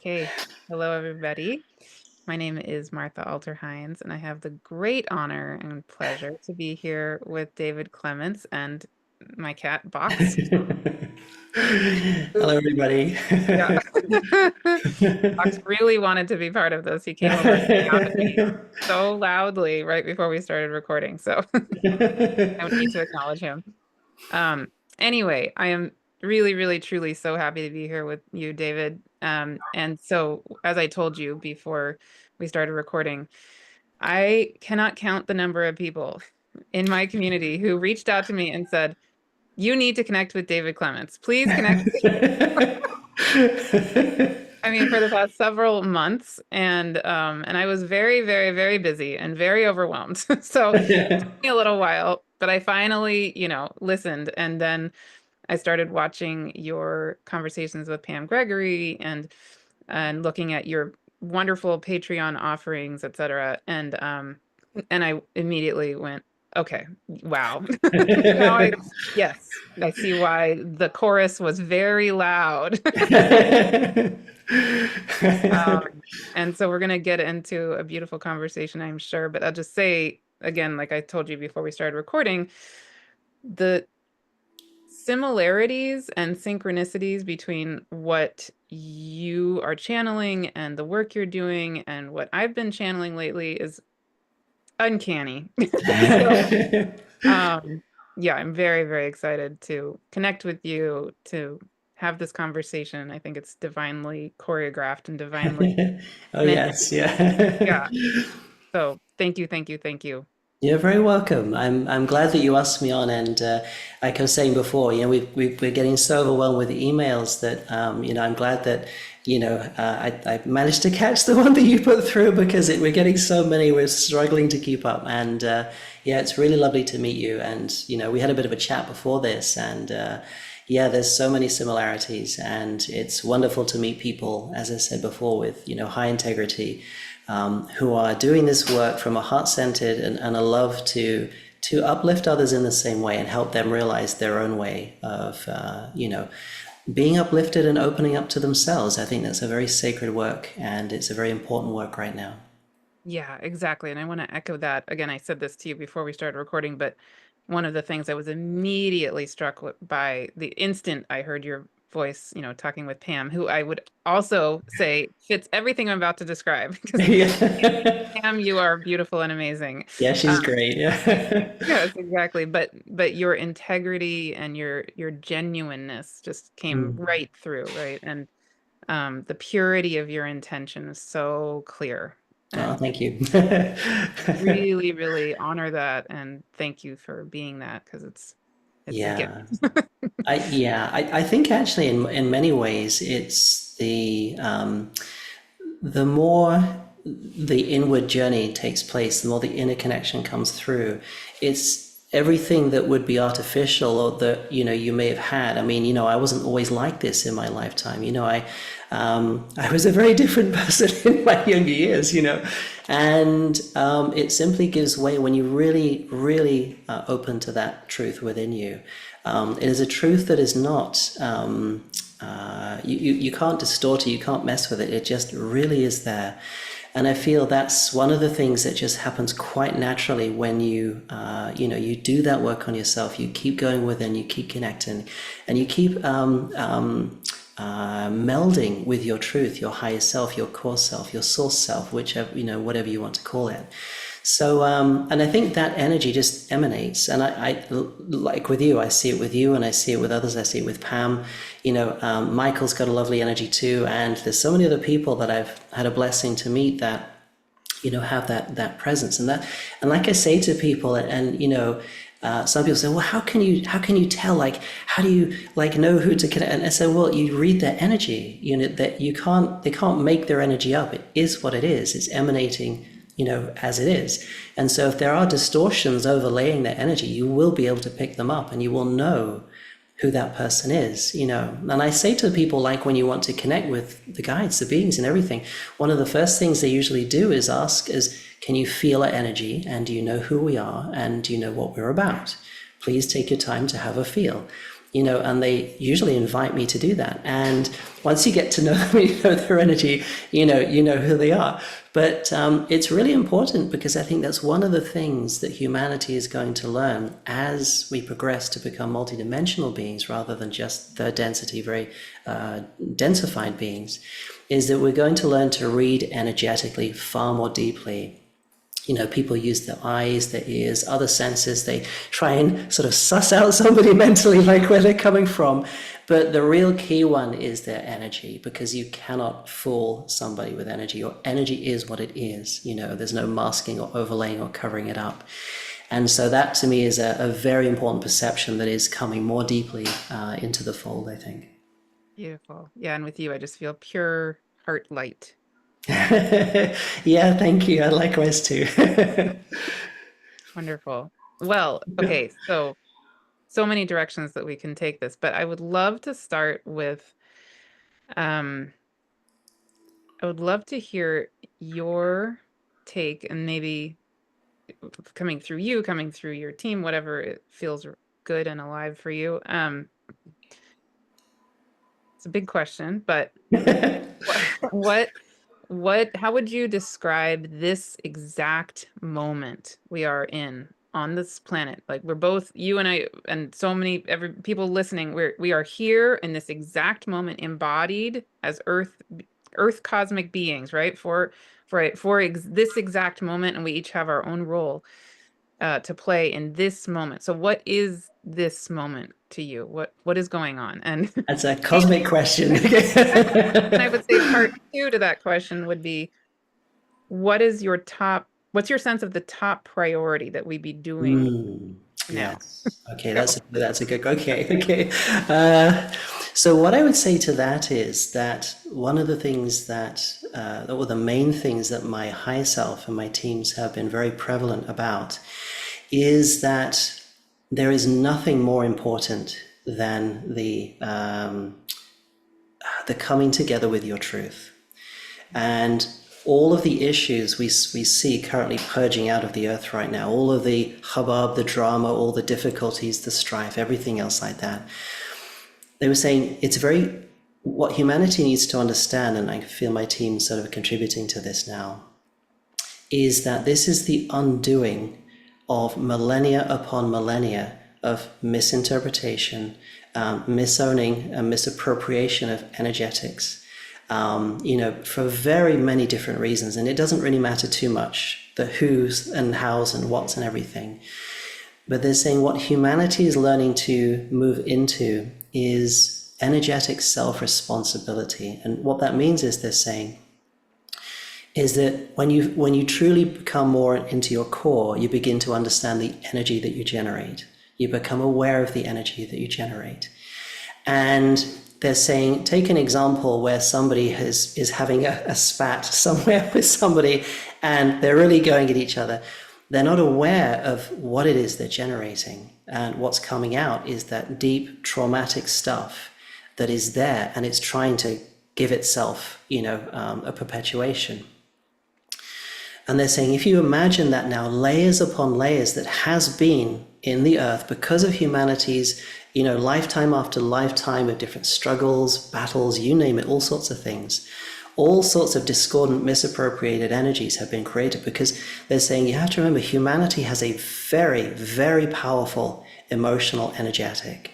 Okay, hello everybody. My name is Martha Alter-Hines, and I have the great honor and pleasure to be here with David Clements and my cat Box. Hello, everybody. Yeah. Box really wanted to be part of this. He came over and meowed at me so loudly right before we started recording, so I would need to acknowledge him. Um, anyway, I am really, really, truly so happy to be here with you, David. And so, as I told you before we started recording, I cannot count the number of people in my community who reached out to me and said, "You need to connect with David Clements. Please connect." I mean, for the past several months, and I was very, very, very busy and very overwhelmed. So it took me a little while, but I finally, listened, and then I started watching your conversations with Pam Gregory and looking at your wonderful Patreon offerings, etc. And I immediately went, okay, wow. Now yes, I see why the chorus was very loud. And so we're going to get into a beautiful conversation, I'm sure. But I'll just say again, like I told you before we started recording, the similarities and synchronicities between what you are channeling and the work you're doing and what I've been channeling lately is uncanny. So, um, yeah, I'm very, very excited to connect with you, to have this conversation. I think it's divinely choreographed and divinely Oh, meant. yes, yeah. Yeah. So thank you, thank you, thank you. You're very welcome. I'm glad that you asked me on, and like I was saying before, we're getting so overwhelmed with emails that I'm glad that I managed to catch the one that you put through because we're getting so many, we're struggling to keep up, and yeah, it's really lovely to meet you, and we had a bit of a chat before this, and yeah, there's so many similarities, and it's wonderful to meet people, as I said before, with high integrity, who are doing this work from a heart-centered and a love to uplift others in the same way and help them realize their own way of being uplifted and opening up to themselves. I think that's a very sacred work, and it's a very important work right now. Yeah, exactly. And I want to echo that. Again, I said this to you before we started recording, but one of the things I was immediately struck by the instant I heard your voice, talking with Pam, who I would also say fits everything I'm about to describe because Yeah. Pam, you are beautiful and amazing. Yeah, she's great. Yeah. Yes, exactly. But your integrity and your genuineness just came Mm. right through, right? And the purity of your intention is so clear. Oh, And thank you. really, really honor that and thank you for being that because it's a gift. Yeah. I think actually in many ways it's the more the inward journey takes place, the more the inner connection comes through. It's everything that would be artificial or that you may have had. I mean, I wasn't always like this in my lifetime. I was a very different person in my younger years. And it simply gives way when you really, really open to that truth within you. It is a truth that is not. You can't distort it, you can't mess with it. It just really is there. And I feel that's one of the things that just happens quite naturally when you do that work on yourself. You keep going within, you keep connecting, and you keep melding with your truth, your higher self, your core self, your source self, whichever, whatever you want to call it. So, and I think that energy just emanates. And I like with you, I see it with you and I see it with others. I see it with Pam. Michael's got a lovely energy too. And there's so many other people that I've had a blessing to meet that, have that presence and that. And like I say to people some people say, well, how can you tell, like, how do you know who to connect? And I say, well, you read their energy, that they can't make their energy up. It is what it is. It's emanating as it is. And so if there are distortions overlaying their energy, you will be able to pick them up and you will know who that person is, And I say to people, like when you want to connect with the guides, the beings and everything, one of the first things they usually do is ask can you feel our energy? And do you know who we are? And do you know what we're about? Please take your time to have a feel. and they usually invite me to do that. And once you get to know them, you know their energy, you know who they are. But it's really important, because I think that's one of the things that humanity is going to learn as we progress to become multidimensional beings rather than just third density, very densified beings, is that we're going to learn to read energetically far more deeply. People use their eyes, their ears, other senses. They try and sort of suss out somebody mentally, like where they're coming from. But the real key one is their energy, because you cannot fool somebody with energy. Your energy is what it is. There's no masking or overlaying or covering it up. And so that to me is a very important perception that is coming more deeply into the fold, I think. Beautiful. Yeah, and with you, I just feel pure heart light. Yeah, thank you. I likewise too. Wonderful. Well, okay, so many directions that we can take this, but I would love to start with um I would love to hear your take, and maybe coming through you, coming through your team, whatever it feels good and alive for you. It's a big question, but what how would you describe this exact moment we are in on this planet? Like, we're both, you and I, and so many every people listening, we are here in this exact moment, embodied as earth cosmic beings, right? This exact moment, and we each have our own role to play in this moment. So what is this moment to you? What is going on? And That's a cosmic question. I would say part two to that question would be, what's your sense of the top priority that we be doing now? Yes. Okay, Go. that's a good. Okay. So what I would say to that is that one of the things or the main things that my higher self and my teams have been very prevalent about, is that there is nothing more important than the coming together with your truth. And all of the issues we see currently purging out of the earth right now, all of the hubbub, the drama, all the difficulties, the strife, everything else like that, they were saying what humanity needs to understand, and I feel my team sort of contributing to this now, is that this is the undoing of millennia upon millennia of misinterpretation, misowning, and misappropriation of energetics, for very many different reasons. And it doesn't really matter too much, the who's and how's and what's and everything. But they're saying what humanity is learning to move into is energetic self-responsibility. And what that means is, they're saying, is that when you truly become more into your core, you begin to understand the energy that you generate. You become aware of the energy that you generate. And they're saying, take an example where somebody is having a spat somewhere with somebody, and they're really going at each other. They're not aware of what it is they're generating. And what's coming out is that deep traumatic stuff that is there, and it's trying to give itself, a perpetuation. And they're saying, if you imagine that now, layers upon layers that has been in the earth because of humanity's, lifetime after lifetime of different struggles, battles, you name it, all sorts of things, all sorts of discordant, misappropriated energies have been created, because they're saying, you have to remember, humanity has a very, very powerful emotional energetic,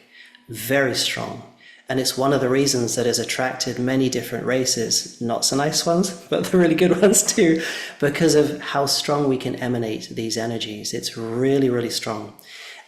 very strong. And it's one of the reasons that has attracted many different races, not so nice ones, but the really good ones too, because of how strong we can emanate these energies. It's really, really strong.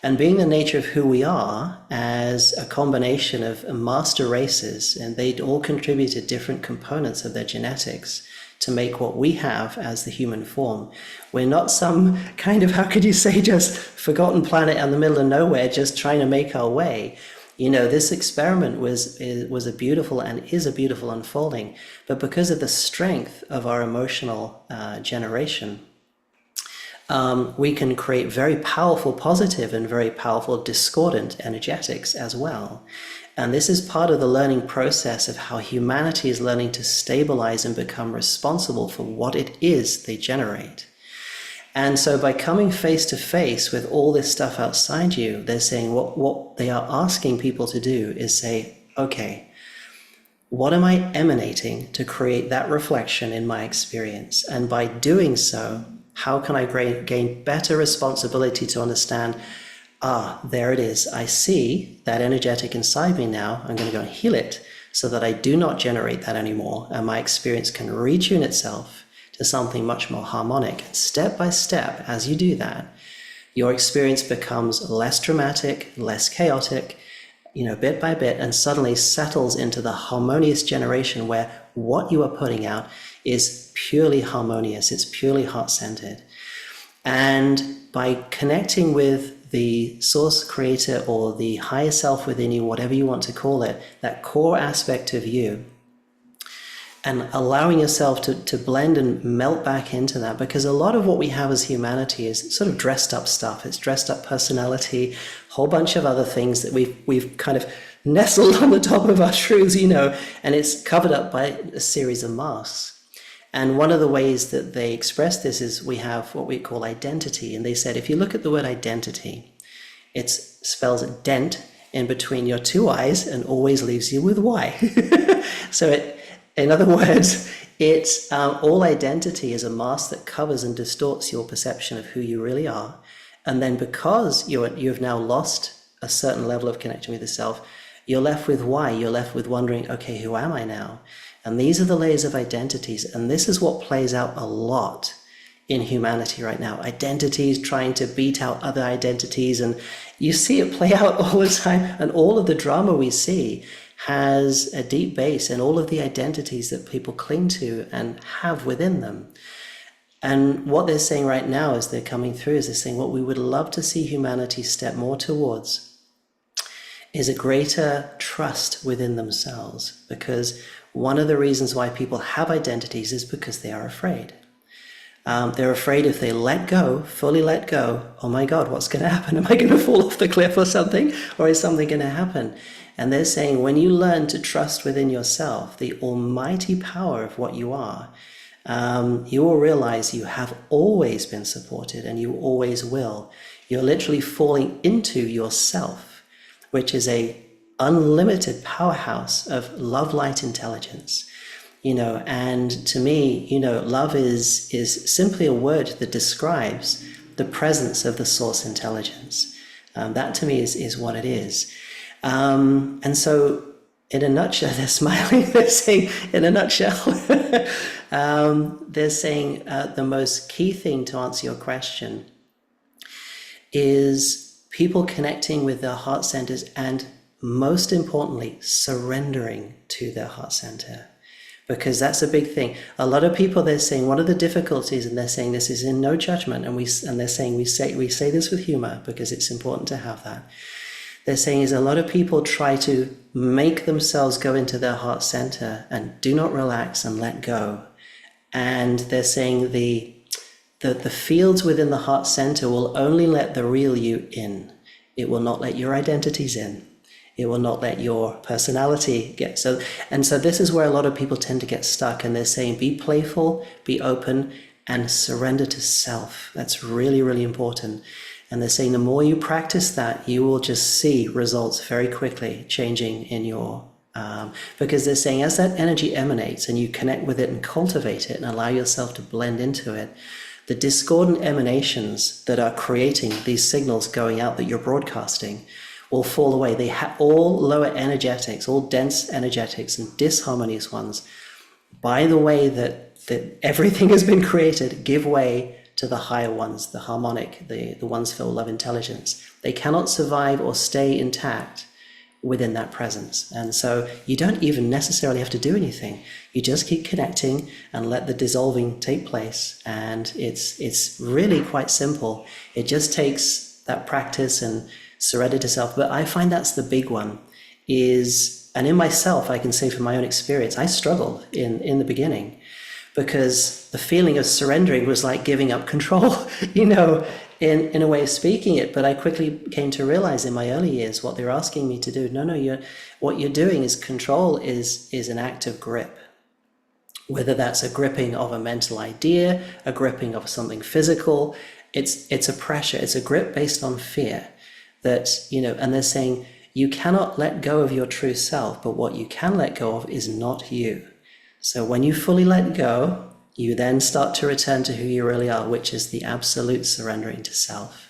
And being the nature of who we are as a combination of master races, and they'd all contributed different components of their genetics to make what we have as the human form. We're not some kind of, how could you say, just forgotten planet in the middle of nowhere, just trying to make our way. This experiment was a beautiful and is a beautiful unfolding, but because of the strength of our emotional generation, we can create very powerful positive and very powerful discordant energetics as well. And this is part of the learning process of how humanity is learning to stabilize and become responsible for what it is they generate. And so by coming face to face with all this stuff outside you, they're saying what they are asking people to do is say, okay, what am I emanating to create that reflection in my experience? And by doing so, how can I gain better responsibility to understand, there it is. I see that energetic inside me now. I'm going to go and heal it so that I do not generate that anymore. And my experience can retune itself to something much more harmonic. Step by step, as you do that, your experience becomes less dramatic, less chaotic, bit by bit, and suddenly settles into the harmonious generation where what you are putting out is purely harmonious. It's purely heart-centered. And by connecting with the source creator or the higher self within you, whatever you want to call it, that core aspect of you, and allowing yourself to blend and melt back into that, because a lot of what we have as humanity is sort of dressed up stuff. It's dressed up personality, a whole bunch of other things that we've kind of nestled on the top of our truths, and it's covered up by a series of masks. And one of the ways that they express this is we have what we call identity. And they said, if you look at the word identity, it spells dent in between your two eyes and always leaves you with Y. So in other words, it's all identity is a mask that covers and distorts your perception of who you really are. And then because you've now lost a certain level of connection with yourself, you're left with why. You're left with wondering, okay, who am I now? And these are the layers of identities. And this is what plays out a lot in humanity right now. Identities trying to beat out other identities. And you see it play out all the time. And all of the drama we see has a deep base in all of the identities that people cling to and have within them. And what they're saying right now as they're coming through is they're saying what we would love to see humanity step more towards is a greater trust within themselves. Because one of the reasons why people have identities is because they are afraid. They're afraid if they let go, fully let go, oh my God, what's going to happen? Am I going to fall off the cliff or something? Or is something going to happen? And they're saying when you learn to trust within yourself, the almighty power of what you are, you will realize you have always been supported and you always will. You're literally falling into yourself, which is a unlimited powerhouse of love, light, intelligence. And to me, love is simply a word that describes the presence of the source intelligence. That to me is what it is. And so in a nutshell, they're smiling, they're saying, in a nutshell, they're saying the most key thing to answer your question is people connecting with their heart centers and most importantly, surrendering to their heart center. Because that's a big thing. A lot of people, they're saying one of the difficulties, and they're saying this is in no judgment, and they're saying we say this with humor because it's important to have that. They're saying is a lot of people try to make themselves go into their heart center and do not relax and let go. And they're saying the fields within the heart center will only let the real you in. It will not let your identities in. It will not let your personality get so. And so this is where a lot of people tend to get stuck, and they're saying be playful, be open, and surrender to self. That's really, really important. And they're saying the more you practice that, you will just see results very quickly changing in your, because they're saying as that energy emanates and you connect with it and cultivate it and allow yourself to blend into it, the discordant emanations that are creating these signals going out that you're broadcasting will fall away. They have all lower energetics, all dense energetics and disharmonious ones, by the way that everything has been created, give way to the higher ones, the harmonic, the ones filled with love intelligence. They cannot survive or stay intact within that presence. And so you don't even necessarily have to do anything. You just keep connecting and let the dissolving take place. And it's really quite simple. It just takes that practice and surrender to self. But I find that's the big one is, and in myself, I can say from my own experience, I struggled in the beginning because the feeling of surrendering was like giving up control, in a way of speaking it. But I quickly came to realize in my early years what they're asking me to do. No, what you're doing is control is an act of grip. whether that's a gripping of a mental idea, a gripping of something physical. It's a pressure, it's a grip based on fear that, and they're saying you cannot let go of your true self, but what you can let go of is not you. So when you fully let go, you then start to return to who you really are, which is the absolute surrendering to self.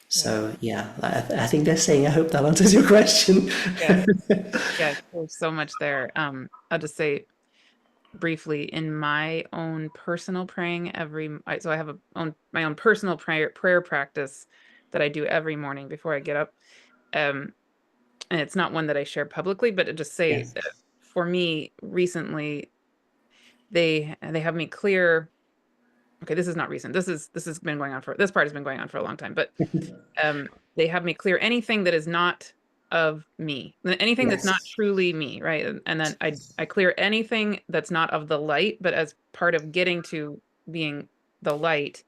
Yeah. So yeah, I think they're saying, I hope that answers your question. Yes. Yes. There's so much there. I'll just say briefly in my own personal praying so I have my own personal prayer practice that I do every morning before I get up. Um, and it's not one that I share publicly, but to just say Yes. for me recently, they have me clear. Okay, this is not recent. This has been going on this part has been going on for a long time, but um, they have me clear anything that is not of me, anything that's not Yes. truly me, right? And then I clear anything that's not of the light, but as part of getting to being the light,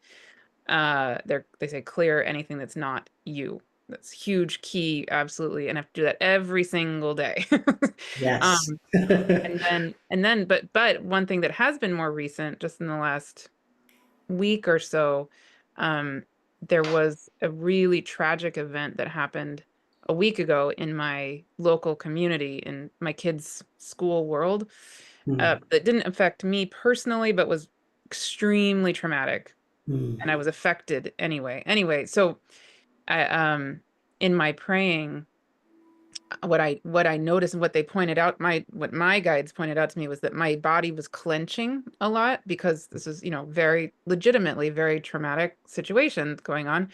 they say clear anything that's not you. That's huge key, absolutely, and I have to do that every single day. Yes. um, but one thing that has been more recent, just in the last week or so, um, there was a really tragic event that happened a week ago in my local community, in my kids' school world, Mm, that didn't affect me personally, but was extremely traumatic, mm. and I was affected anyway. Anyway, so I, in my praying, what I noticed and what they pointed out, what my guides pointed out to me was that my body was clenching a lot because this is, very legitimately very traumatic situation going on.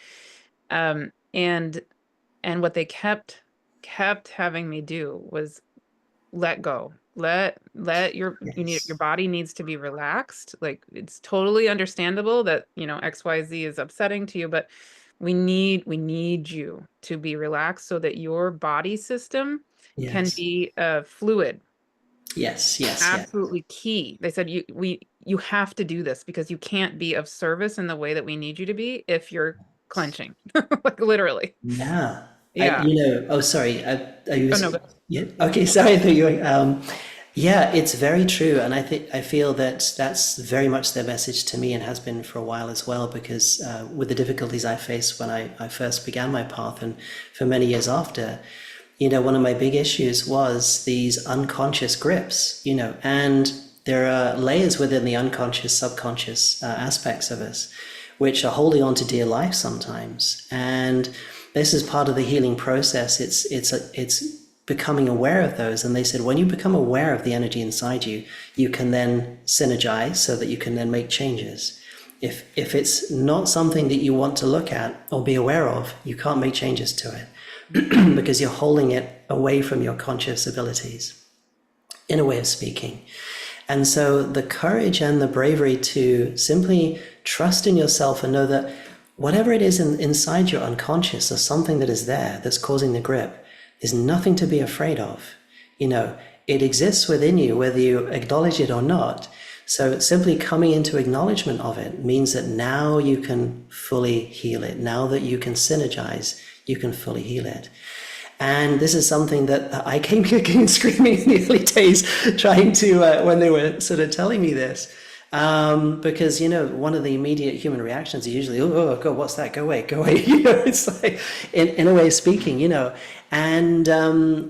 And what they kept having me do was let go. Let your Yes. body needs to be relaxed. Like, it's totally understandable that, XYZ is upsetting to you, but we need you to be relaxed so that your body system can Yes. be fluid. Yes. Yes. Yes. Absolutely key. They said you have to do this because you can't be of service in the way that we need you to be if you're clenching. Like, literally. Yeah. Yeah. Oh, sorry. Are you, Oh no, but yeah. Okay. Sorry. I thought you were, yeah, it's very true. And I feel that that's very much their message to me and has been for a while as well, because with the difficulties I faced when I first began my path and for many years after, one of my big issues was these unconscious grips, and there are layers within the unconscious, subconscious aspects of us, which are holding on to dear life sometimes. And this is part of the healing process. It's becoming aware of those. And they said, when you become aware of the energy inside you, you can then synergize so that you can then make changes. If it's not something that you want to look at or be aware of, you can't make changes to it because you're holding it away from your conscious abilities, in a way of speaking. And so the courage and the bravery to simply trust in yourself and know that whatever it is inside your unconscious or something that is there that's causing the grip, there's nothing to be afraid of. It exists within you, whether you acknowledge it or not. So simply coming into acknowledgement of it means that now you can fully heal it. Now that you can synergize, you can fully heal it. And this is something that I came kicking and screaming in the early days, trying to, when they were sort of telling me this. Because, one of the immediate human reactions are usually, oh, God, what's that? Go away, go away. It's like, in a way of speaking, And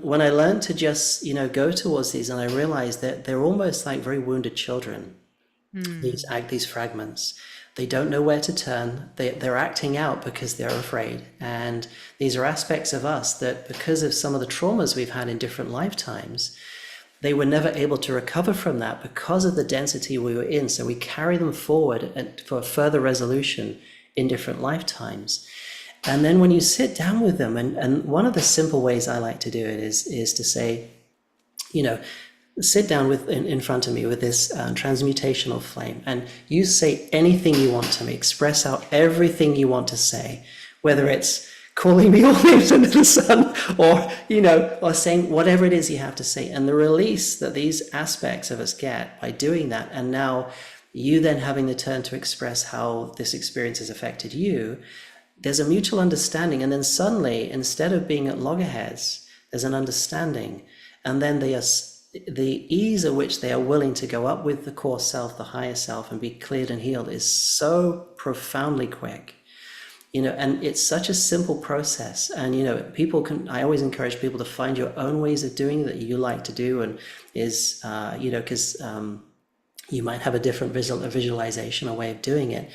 when I learned to just, go towards these, and I realized that they're almost like very wounded children, hmm. these fragments. They don't know where to turn. They're acting out because they're afraid. And these are aspects of us that, because of some of the traumas we've had in different lifetimes, they were never able to recover from that because of the density we were in. So we carry them forward and for further resolution in different lifetimes. And then when you sit down with them, and one of the simple ways I like to do it is to say, sit down in front of me with this transmutational flame, and you say anything you want to me. Express out everything you want to say, whether it's calling me all names under the sun, or saying whatever it is you have to say. And the release that these aspects of us get by doing that, and now you then having the turn to express how this experience has affected you, there's a mutual understanding. And then suddenly, instead of being at loggerheads, there's an understanding. And then the ease at which they are willing to go up with the core self, the higher self, and be cleared and healed is so profoundly quick. And it's such a simple process. And people can, I always encourage people to find your own ways of doing that you like to do, and is because you might have a different visualization or way of doing it.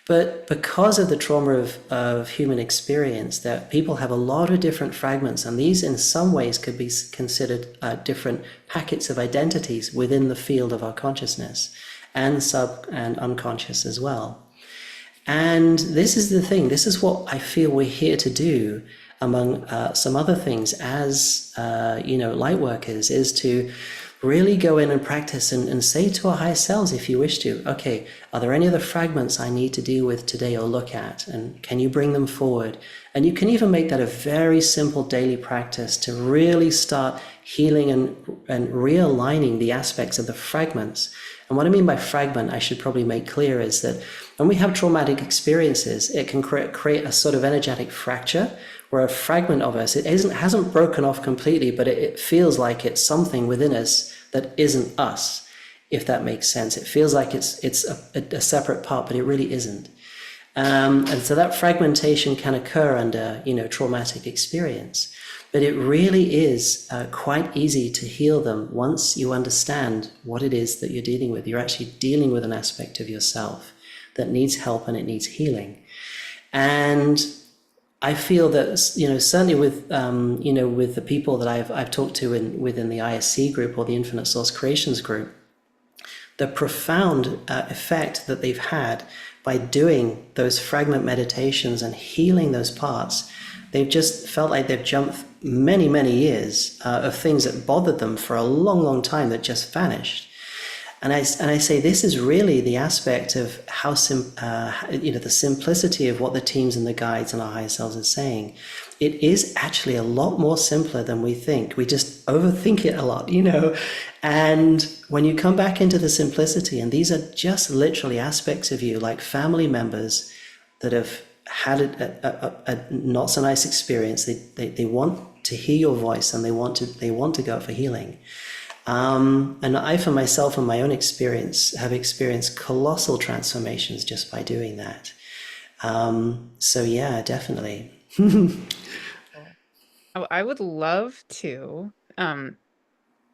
But because of the trauma of human experience, that people have a lot of different fragments, and these in some ways could be considered different packets of identities within the field of our consciousness, and sub and unconscious as well. And this is the thing, this is what I feel we're here to do, among some other things as light workers, is to really go in and practice and say to our higher selves, if you wish to, okay, are there any other fragments I need to deal with today or look at? And can you bring them forward? And you can even make that a very simple daily practice to really start healing and realigning the aspects of the fragments. And what I mean by fragment, I should probably make clear, is that when we have traumatic experiences, it can create a sort of energetic fracture, where a fragment of us, it hasn't broken off completely, but it feels like it's something within us that isn't us, if that makes sense. It feels like it's a separate part, but it really isn't. And so that fragmentation can occur under, traumatic experience. But it really is quite easy to heal them once you understand what it is that you're dealing with. You're actually dealing with an aspect of yourself that needs help and it needs healing. And I feel that, certainly with, with the people that I've talked to within the ISC group or the Infinite Source Creations group, the profound effect that they've had by doing those fragment meditations and healing those parts, they've just felt like they've jumped many, many years of things that bothered them for a long, long time that just vanished. And I say this is really the aspect of how the simplicity of what the teams and the guides and our higher selves are saying. It is actually a lot more simpler than we think. We just overthink it a lot, And when you come back into the simplicity, and these are just literally aspects of you, like family members that have had a not so nice experience. They want to hear your voice, and they want to go for healing. And I, for myself and my own experience, have experienced colossal transformations just by doing that. So yeah, definitely. I would love to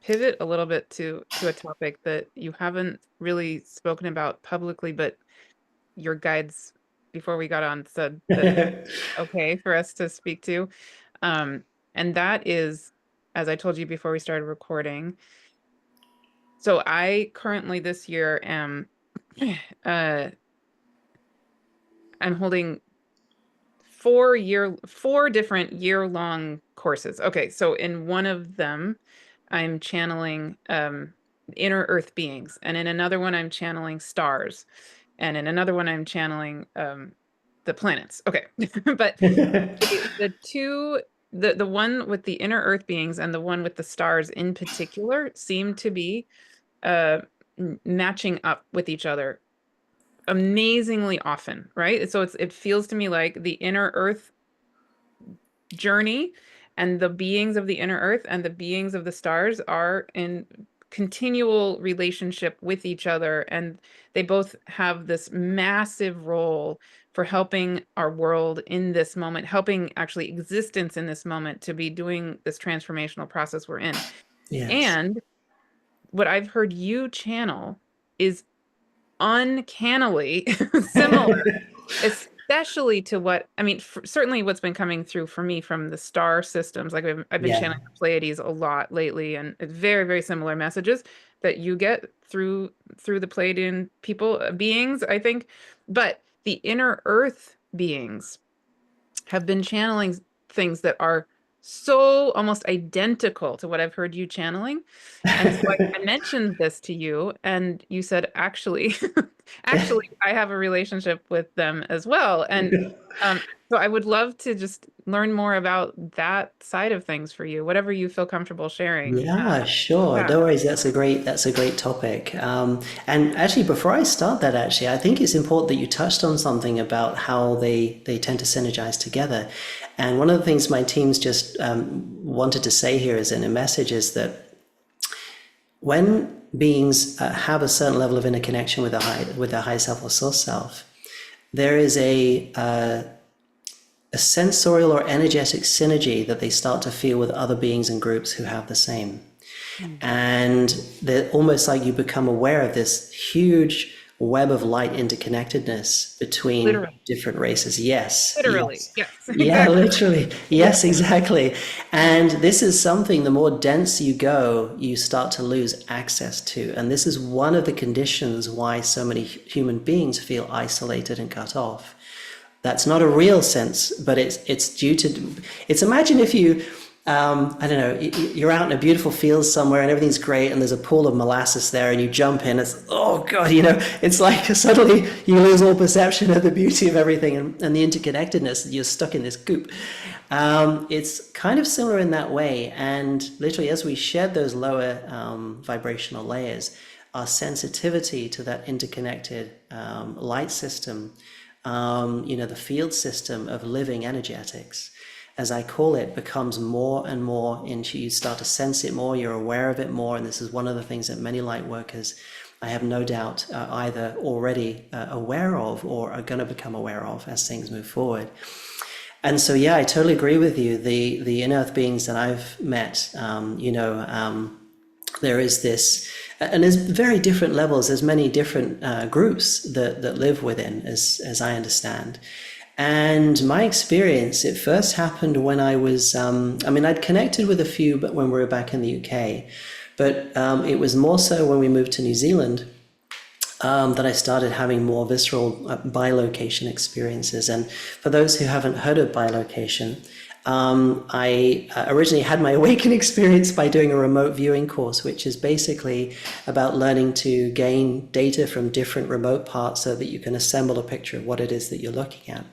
pivot a little bit to a topic that you haven't really spoken about publicly, but your guides before we got on said that okay for us to speak to. And that is, as I told you before we started recording, so I currently this year am I'm holding 4 different year-long courses. Okay, so in one of them, I'm channeling inner earth beings, and in another one, I'm channeling stars, and in another one, I'm channeling the planets. Okay, but the one with the inner earth beings and the one with the stars in particular seem to be matching up with each other amazingly often, right? So it feels to me like the inner earth journey and the beings of the inner earth and the beings of the stars are in continual relationship with each other, and they both have this massive role for helping our world in this moment, helping actually existence in this moment to be doing this transformational process we're in. Yes. And what I've heard you channel is uncannily similar, especially to what I mean, certainly what's been coming through for me from the star systems. Like I've been Yeah. channeling the Pleiades a lot lately, and it's very, very similar messages that you get through the Pleiadian people beings, I think. But the inner Earth beings have been channeling things that are so almost identical to what I've heard you channeling. And so I mentioned this to you, and you said, actually, actually, I have a relationship with them as well. And so I would love to just learn more about that side of things for you, whatever you feel comfortable sharing. Yeah, sure. Yeah. No worries. That's a great topic. And actually, before I start that, actually, I think it's important that you touched on something about how they tend to synergize together. And one of the things my teams just wanted to say here is in a message is that when beings have a certain level of interconnection with their high self or source self, there is a sensorial or energetic synergy that they start to feel with other beings and groups who have the same. Mm. And they're almost like you become aware of this huge web of light interconnectedness between Literally, different races. Yes, literally, yes. yes, Yeah, exactly. literally. Yes, exactly. And this is something, the more dense you go, you start to lose access to. And this is one of the conditions why so many human beings feel isolated and cut off. That's not a real sense, but it's due to it's imagine if you I don't know, you're out in a beautiful field somewhere and everything's great and there's a pool of molasses there and you jump in, it's oh god, it's like suddenly you lose all perception of the beauty of everything and the interconnectedness. You're stuck in this goop. It's kind of similar in that way, and literally as we shed those lower vibrational layers, our sensitivity to that interconnected light system, the field system of living energetics, as I call it, becomes more and more into you. Start to sense it more, you're aware of it more. And this is one of the things that many light workers, I have no doubt, are either already aware of or are going to become aware of as things move forward. And so, yeah, I totally agree with you. The in-earth beings that I've met, there is this, and there's very different levels. There's many different groups that live within, as I understand. And my experience, it first happened when I was, I'd connected with a few, but when we were back in the UK, but it was more so when we moved to New Zealand that I started having more visceral bilocation experiences. And for those who haven't heard of bilocation, I originally had my awakening experience by doing a remote viewing course, which is basically about learning to gain data from different remote parts so that you can assemble a picture of what it is that you're looking at.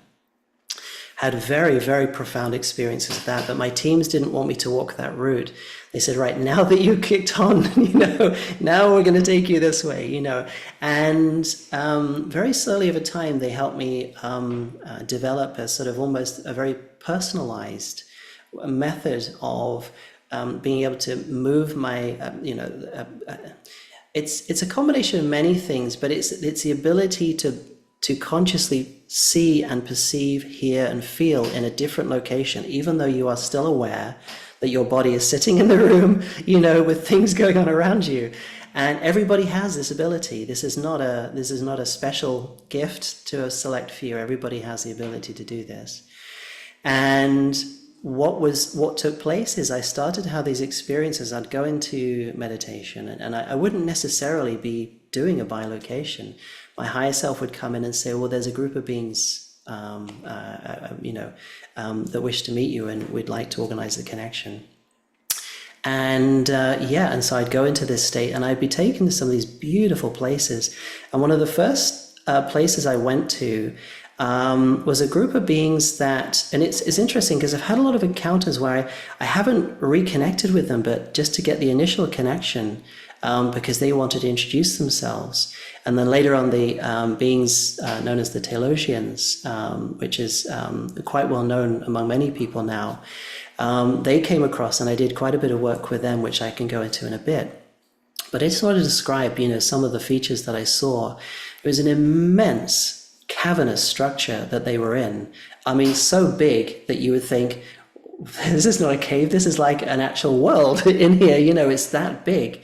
Had very, very profound experiences with that, but my teams didn't want me to walk that route. They said, right, now that you kicked on, now we're going to take you this way, And very slowly over time, they helped me develop a sort of almost a very personalized method of being able to move my, it's a combination of many things, but it's the ability to consciously see and perceive, hear and feel in a different location, even though you are still aware that your body is sitting in the room, with things going on around you. And everybody has this ability. This is not a special gift to a select few. Everybody has the ability to do this. And what took place is I started to have these experiences. I'd go into meditation and I wouldn't necessarily be doing a bilocation. My higher self would come in and say, well, there's a group of beings that wish to meet you and we'd like to organize the connection. And and so I'd go into this state and I'd be taken to some of these beautiful places. And one of the first places I went to was a group of beings that, and it's interesting because I've had a lot of encounters where I haven't reconnected with them, but just to get the initial connection, because they wanted to introduce themselves. And then later on, the beings known as the Telosians, which is quite well known among many people now, they came across, and I did quite a bit of work with them, which I can go into in a bit. But I just wanted to describe, some of the features that I saw. It was an immense cavernous structure that they were in. I mean, so big that you would think, this is not a cave, this is like an actual world in here, it's that big.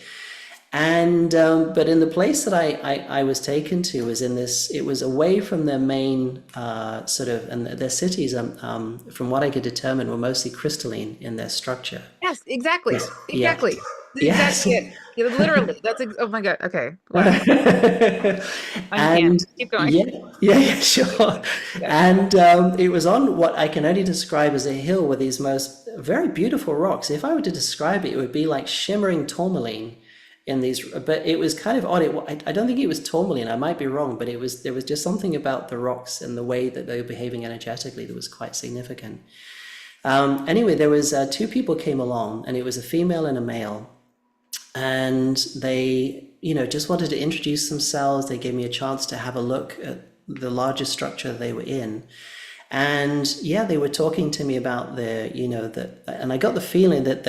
And but in the place that I was taken to was in this, it was away from their main and their cities, from what I could determine, were mostly crystalline in their structure. Yes, exactly. Yes. Yeah. Exactly. That's Yes. exactly it. Yeah, literally. Oh my God. Okay. Wow. Uncanny. And Keep going. yeah, yeah, sure. Yeah. And it was on what I can only describe as a hill with these most very beautiful rocks. If I were to describe it, it would be like shimmering tourmaline in these, but it was kind of odd. I don't think it was tourmaline. I might be wrong, but there was just something about the rocks and the way that they were behaving energetically that was quite significant. Anyway, there was two people came along, and it was a female and a male, and they, just wanted to introduce themselves. They gave me a chance to have a look at the larger structure they were in. And yeah, they were talking to me about and I got the feeling that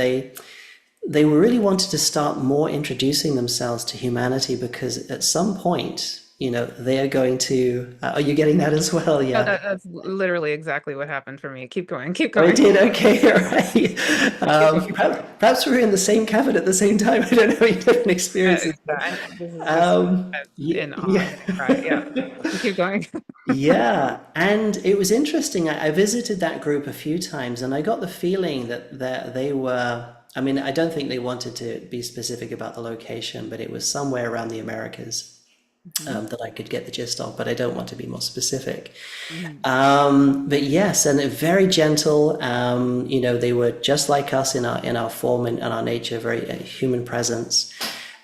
they really wanted to start more introducing themselves to humanity because at some point, they are going to. Are you getting that as well? Oh, Yeah. that's literally exactly what happened for me. Keep going, keep Oh, it going. did. Okay, all right. Keep going. Perhaps we were in the same cabin at the same time. I don't know. Different experiences. This is just in awe. Yeah. I'm gonna cry. Yeah, keep going. Yeah, and it was interesting. I visited that group a few times, and I got the feeling that they were. I mean, I don't think they wanted to be specific about the location, but it was somewhere around the Americas Mhm, that I could get the gist of. But I don't want to be more specific. mhm. But yes, and they're very gentle. They were just like us in our form and our nature, very human presence.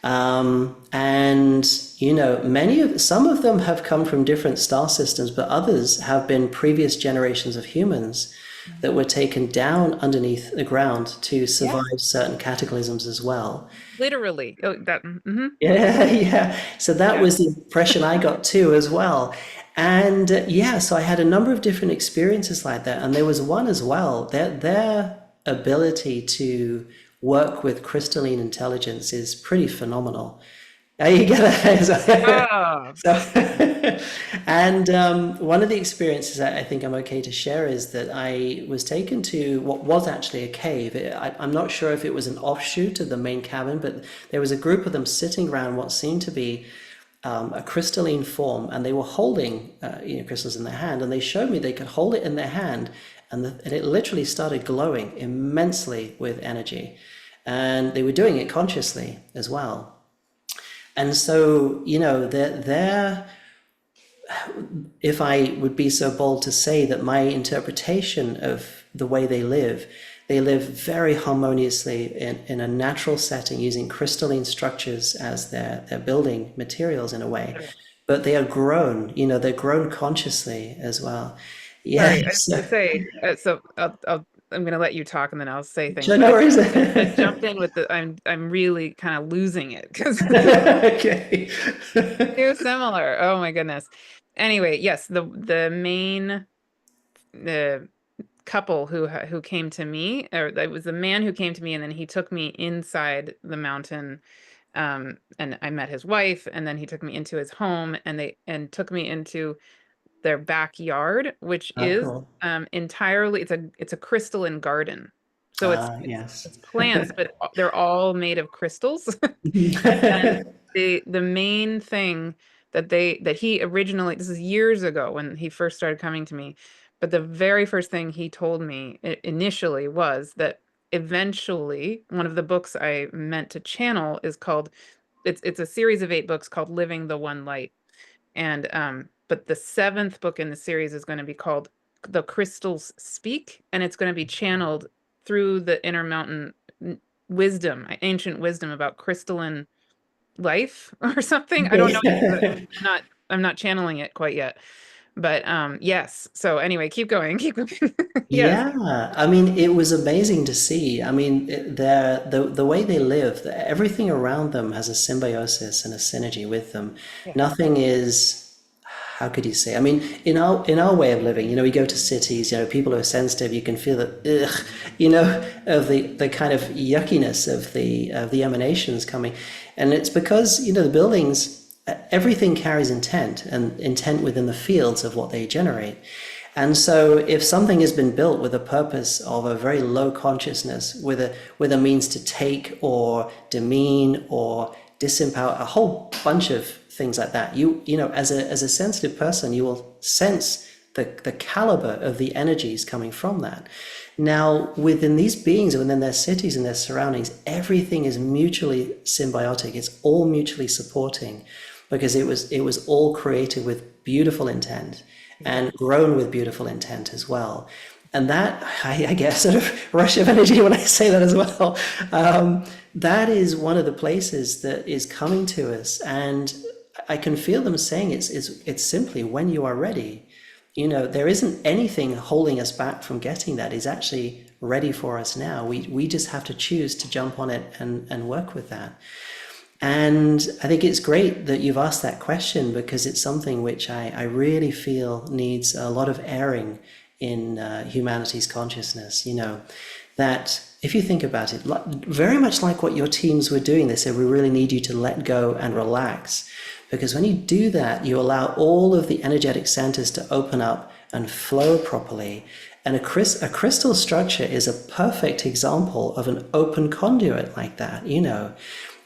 And some of them have come from different star systems, but others have been previous generations of humans that were taken down underneath the ground to Yeah, survive certain cataclysms as well. literally. Oh, that. Yeah, yeah. So that Yeah. was the impression I got too, as well. And yeah, so I had a number of different experiences like that. And there was one as well, their ability to work with crystalline intelligence is pretty phenomenal. You get that? Ah, So, and one of the experiences I think I'm okay to share is that I was taken to what was actually a cave. I'm not sure if it was an offshoot of the main cabin, but there was a group of them sitting around what seemed to be a crystalline form, and they were holding crystals in their hand, and they showed me they could hold it in their hand, and it literally started glowing immensely with energy, and they were doing it consciously as well. And so, they're if I would be so bold to say that my interpretation of the way they live very harmoniously in a natural setting using crystalline structures as their building materials in a way. But they are grown, they're grown consciously as well. Yeah. sorry. I have So, to say. So I'm gonna let you talk and then I'll say things. sure, But no I worries. to jump in with the. I'm really kind of losing it because Okay. too similar. Oh my goodness. Anyway, yes, the main the couple who came to me, or it was the man who came to me, and then he took me inside the mountain, and I met his wife, and then he took me into his home, and took me into their backyard, which Oh, is cool. entirely it's a crystalline garden. So Yes. it's plants, but they're all made of crystals. And the main thing that he originally, this is years ago when he first started coming to me, but the very first thing he told me initially was that eventually one of the books I meant to channel is called it's a series of 8 books called Living the One Light. And but the seventh book in the series is going to be called The Crystals Speak, and it's going to be channeled through the inner mountain wisdom, ancient wisdom about crystalline life or something. I don't know yet. I'm not channeling it quite yet. But yes. So anyway, keep going. Keep going. Yes. Yeah, I mean, it was amazing to see. I mean, the way they live, everything around them has a symbiosis and a synergy with them. Yeah. Nothing is, how could you say? I mean, in our way of living, we go to cities, people who are sensitive, you can feel the ugh, of the kind of yuckiness of the emanations coming, and it's because the buildings, everything carries intent and intent within the fields of what they generate. And so if something has been built with a purpose of a very low consciousness, with a means to take or demean or disempower, a whole bunch of things like that, as a sensitive person, you will sense the caliber of the energies coming from that. Now, within these beings, within their cities and their surroundings, everything is mutually symbiotic. It's all mutually supporting because it was all created with beautiful intent and grown with beautiful intent as well. And that, I get sort of rush of energy when I say that as well. That is one of the places that is coming to us, and I can feel them saying it's simply when you are ready. There isn't anything holding us back from getting that. It's actually ready for us now. We just have to choose to jump on it and work with that. And I think it's great that you've asked that question because it's something which I really feel needs a lot of airing in humanity's consciousness. that if you think about it, very much like what your teams were doing, they said, we really need you to let go and relax. Because when you do that, you allow all of the energetic centers to open up and flow properly. And a crystal structure is a perfect example of an open conduit like that.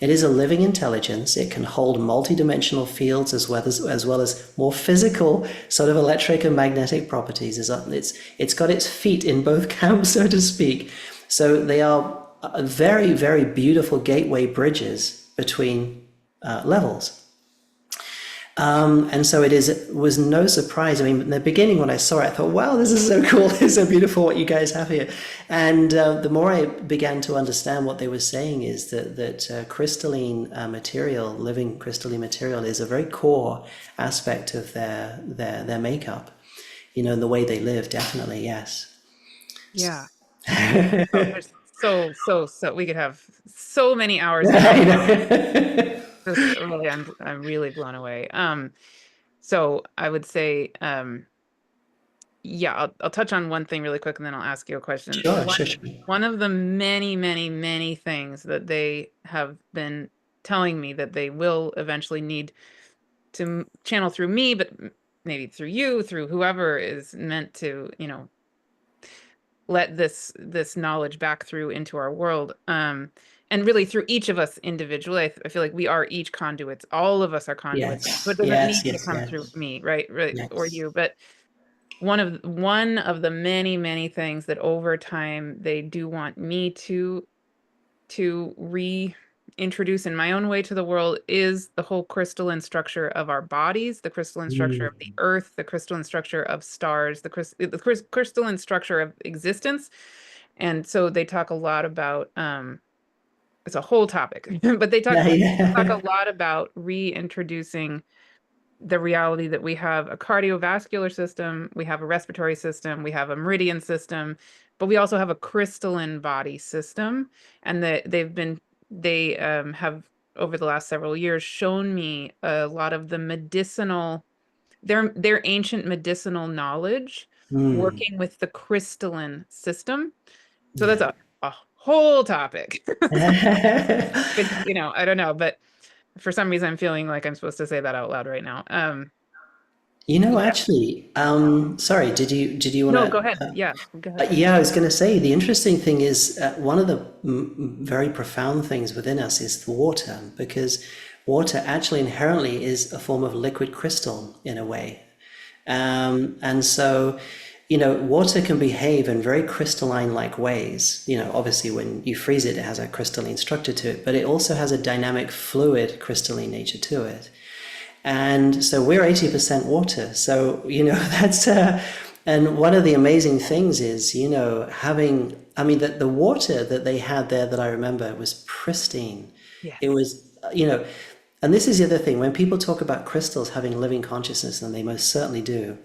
It is a living intelligence. It can hold multidimensional fields as well as more physical sort of electric and magnetic properties. It's got its feet in both camps, so to speak. So they are very, very beautiful gateway bridges between levels. And so was no surprise. I mean, in the beginning when I saw it, I thought, wow, this is so cool. This is so beautiful what you guys have here. And the more I began to understand what they were saying is that crystalline material, living crystalline material, is a very core aspect of their makeup, and the way they live, definitely, yes. Yeah. Oh, there's so we could have so many hours to talk. I know. Just really, I'm really blown away. So I would say, yeah, I'll touch on one thing really quick and then I'll ask you a question. Sure, sure, sure. One of the many, many, many things that they have been telling me that they will eventually need to channel through me, but maybe through you, through whoever is meant to, let this knowledge back through into our world. And really through each of us individually, I feel like we are each conduits. All of us are conduits. So Yes, it doesn't yes, need to yes, come through yes, me, right? Right, or yes. you. But one of the many, many things that over time they do want me to reintroduce in my own way to the world is the whole crystalline structure of our bodies, the crystalline structure of the Mm. earth, the crystalline structure of stars, the crystalline structure of existence. And so they talk a lot about it's a whole topic, but they Yeah, talk yeah. a lot about reintroducing the reality that we have a cardiovascular system, we have a respiratory system, we have a meridian system, but we also have a crystalline body system. And that they have over the last several years shown me a lot of the their ancient medicinal knowledge Mm. working with the crystalline system. So that's Yeah. a whole topic, which, I don't know, but for some reason I'm feeling like I'm supposed to say that out loud right now. Yeah. Actually, sorry, did you want No, go to? ahead. Yeah, go ahead. Yeah, I was going to say the interesting thing is one of the very profound things within us is the water, because water actually inherently is a form of liquid crystal in a way. And so, water can behave in very crystalline like ways. Obviously, when you freeze it, it has a crystalline structure to it, but it also has a dynamic fluid crystalline nature to it. And so we're 80% water. So, that's, and one of the amazing things is, I mean, the water that they had there that I remember was pristine. It Yes. was, and this is the other thing, when people talk about crystals having living consciousness, and they most certainly do,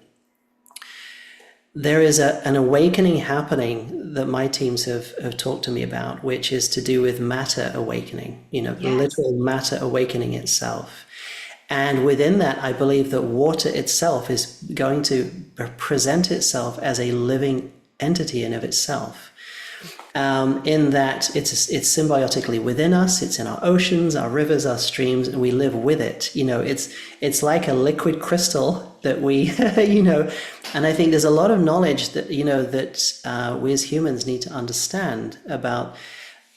there is an awakening happening that my teams have talked to me about, which is to do with matter awakening, the Yes. literal matter awakening itself. And within that, I believe that water itself is going to present itself as a living entity in of itself. In that it's symbiotically within us, it's in our oceans, our rivers, our streams, and we live with it. It's like a liquid crystal that we, and I think there's a lot of knowledge that, we as humans need to understand about,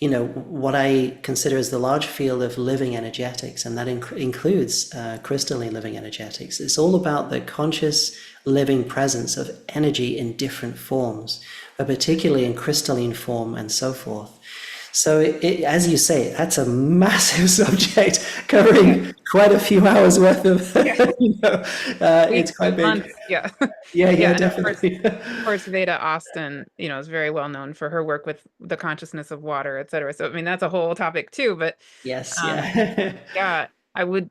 what I consider as the large field of living energetics, and that includes crystalline living energetics. It's all about the conscious living presence of energy in different forms, but particularly in crystalline form and so forth. So, as you say, that's a massive subject covering quite a few hours worth of, Yeah. it's Weeks, quite big. months. Yeah. Yeah, Yeah. yeah, And definitely. of course, Veda Austin, is very well known for her work with the consciousness of water, et cetera. So, I mean, that's a whole topic too. But Yes, um, yeah. yeah, I would,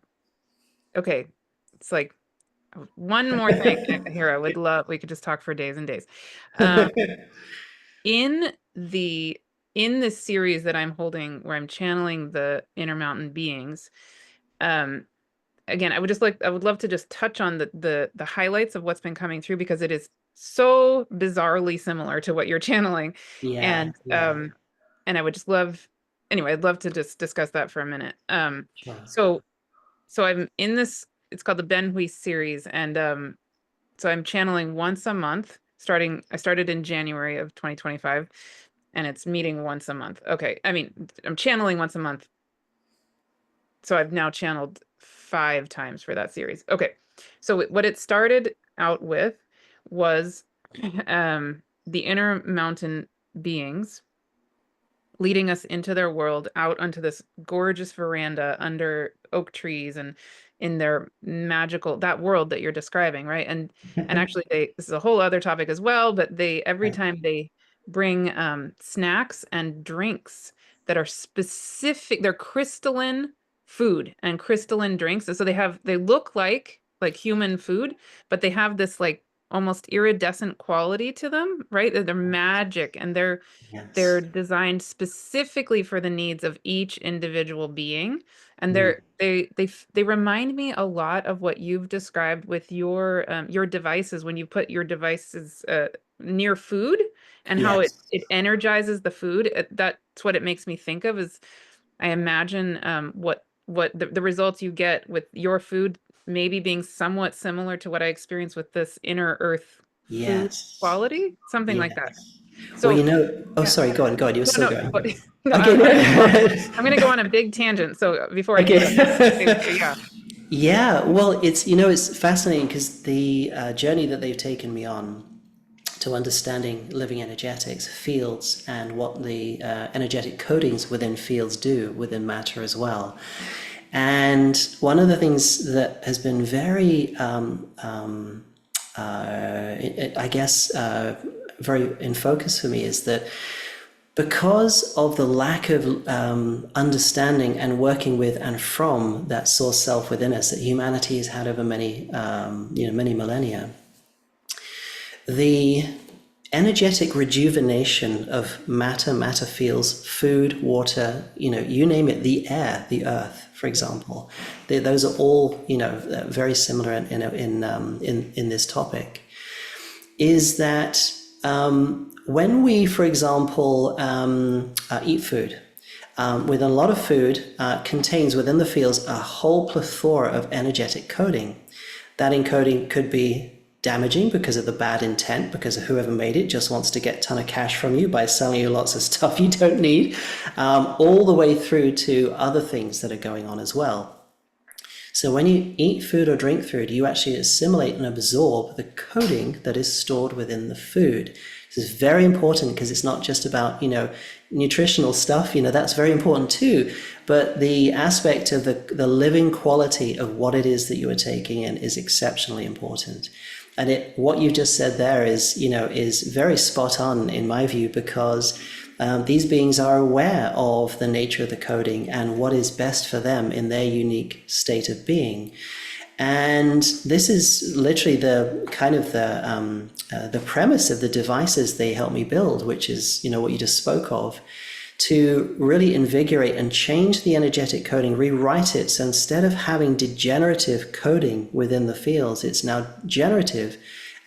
okay. It's like one more thing here. I would love, we could just talk for days and days. Um, in the in this series that I'm holding where I'm channeling the Intermountain beings, um again, I would love to just touch on the highlights of what's been coming through, because it is so bizarrely similar to what you're channeling. Yeah, And yeah, and I would just love, anyway, I'd love to just discuss that for a minute. sure. So so I'm in this, it's called the Ben Hui series, and so I'm channeling once a month starting, I started in January of 2025, and it's meeting once a month. Okay. I mean, I'm channeling once a month. So I've now channeled 5 times for that series. Okay. So what it started out with was the inner mountain beings leading us into their world, out onto this gorgeous veranda under oak trees and in their magical, that world that you're describing, right? And actually they, this is a whole other topic as well, but they, every Right. time they bring snacks and drinks that are specific, they're crystalline food and crystalline drinks. And so they have, they look like human food, but they have this like almost iridescent quality to them, right? They're magic, and they're Yes. designed specifically for the needs of each individual being. And Mm. they remind me a lot of what you've described with your devices, when you put your devices near food, and how Yes. it energizes the food. That's what it makes me think of, is I imagine what the results you get with your food maybe being somewhat similar to what I experienced with this inner earth food Yes. quality, something like that. Yes. Well, So oh, yeah. sorry, go on, go on. You were No, still no, going. but no, Okay, no. I'm gonna go on a big tangent. So before I do that, Okay. yeah, Yeah, well, it's fascinating because the journey that they've taken me on to understanding living energetics, fields, and what the energetic codings within fields do within matter as well. And one of the things that has been very, I guess, very in focus for me is that because of the lack of understanding and working with and from that source self within us that humanity has had over many millennia, the energetic rejuvenation of matter fields, food, water, you name it, the air, the earth, for example, those are all very similar in this topic. Is that when we, for example, eat food, within a lot of food contains within the fields a whole plethora of energetic coding. That encoding could be damaging because of the bad intent, because of whoever made it just wants to get a ton of cash from you by selling you lots of stuff you don't need, all the way through to other things that are going on as well. So when you eat food or drink food, you actually assimilate and absorb the coding that is stored within the food. This is very important because it's not just about, nutritional stuff, that's very important too. But the aspect of the living quality of what it is that you are taking in is exceptionally important. And what you just said there is very spot on in my view, because these beings are aware of the nature of the coding and what is best for them in their unique state of being. And this is literally the kind of the premise of the devices they help me build, which is what you just spoke of, to really invigorate and change the energetic coding, rewrite it. So instead of having degenerative coding within the fields, it's now generative,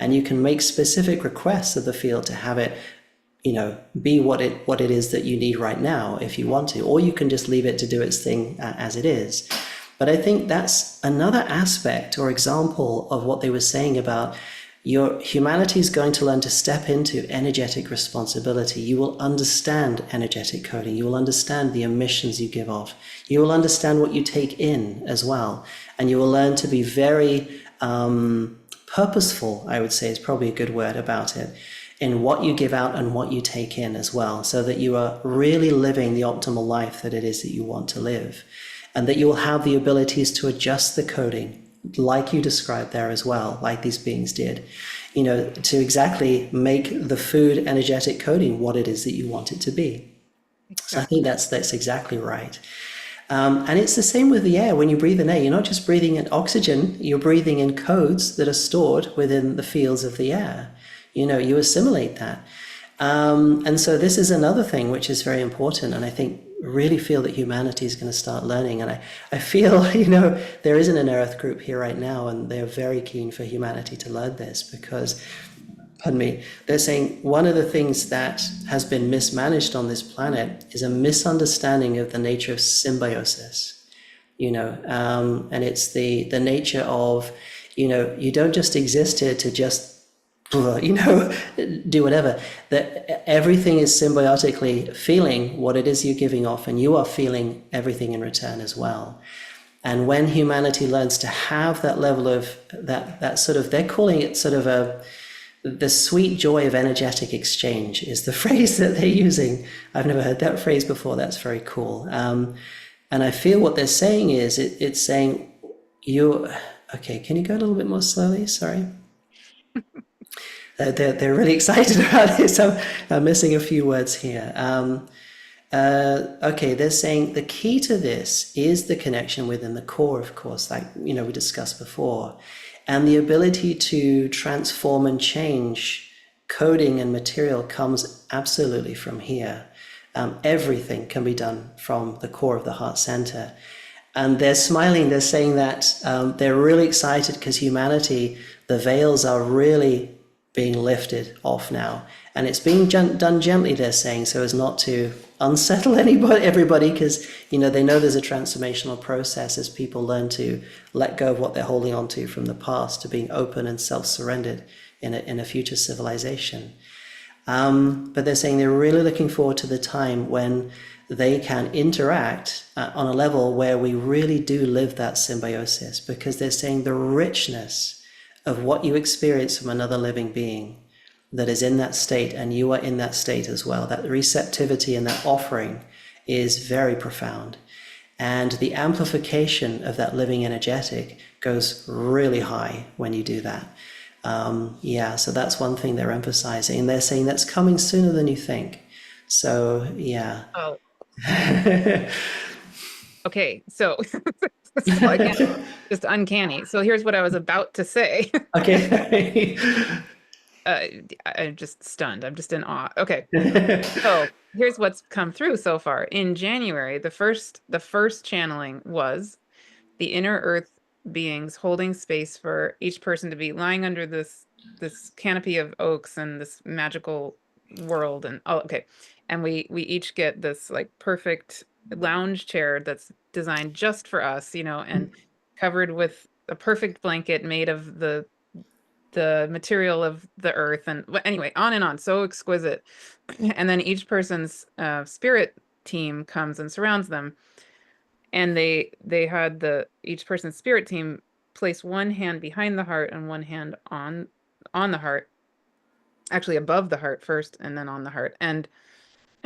and you can make specific requests of the field to have it be what it is that you need right now if you want to, or you can just leave it to do its thing as it is. But I think that's another aspect or example of what they were saying about your humanity is going to learn to step into energetic responsibility. You will understand energetic coding. You will understand the emissions you give off. You will understand what you take in as well. And you will learn to be very purposeful, I would say is probably a good word about it, in what you give out and what you take in as well, so that you are really living the optimal life that it is that you want to live, and that you will have the abilities to adjust the coding like you described there as well, like these beings did, to exactly make the food energetic coding what it is that you want it to be. So I exactly. think that's exactly right. And it's the same with the air. When you breathe in air, you're not just breathing in oxygen, you're breathing in codes that are stored within the fields of the air. You assimilate that. And so this is another thing which is very important. And I think really feel that humanity is going to start learning. And I feel, there isn't an Earth group here right now, and they're very keen for humanity to learn this, because pardon me, they're saying one of the things that has been mismanaged on this planet is a misunderstanding of the nature of symbiosis, and it's the nature of, you don't just exist here to just, do whatever. That everything is symbiotically feeling what it is you're giving off, and you are feeling everything in return as well. And when humanity learns to have that level of that sort of, they're calling it sort of the sweet joy of energetic exchange is the phrase that they're using. I've never heard that phrase before. That's very cool. And I feel what they're saying is it's saying you. Okay, can you go a little bit more slowly? Sorry. They're really excited about this. I'm missing a few words here. Okay, they're saying the key to this is the connection within the core, of course, like we discussed before, and the ability to transform and change coding and material comes absolutely from here. Everything can be done from the core of the heart center. And they're smiling, they're saying that they're really excited because humanity, the veils are really being lifted off now. And it's being done gently, they're saying, so as not to unsettle everybody, because they know there's a transformational process as people learn to let go of what they're holding on to from the past, to being open and self-surrendered in a future civilization. But they're saying they're really looking forward to the time when they can interact on a level where we really do live that symbiosis, because they're saying the richness of what you experience from another living being that is in that state, and you are in that state as well. That receptivity and that offering is very profound. And the amplification of that living energetic goes really high when you do that. So that's one thing they're emphasizing. And they're saying that's coming sooner than you think. So, yeah. Oh, okay. So, so again, just uncanny. So here's what I was about to say. Okay. I'm just stunned. I'm just in awe. Okay. So here's what's come through so far. In January, the first channeling was the inner earth beings holding space for each person to be lying under this canopy of oaks and this magical world. And oh, okay. And we each get this like perfect lounge chair that's designed just for us, and covered with a perfect blanket made of the material of the earth. And anyway, on and on, so exquisite. And then each person's spirit team comes and surrounds them, and they had each person's spirit team place one hand behind the heart and one hand on the heart, actually above the heart first and then on the heart. And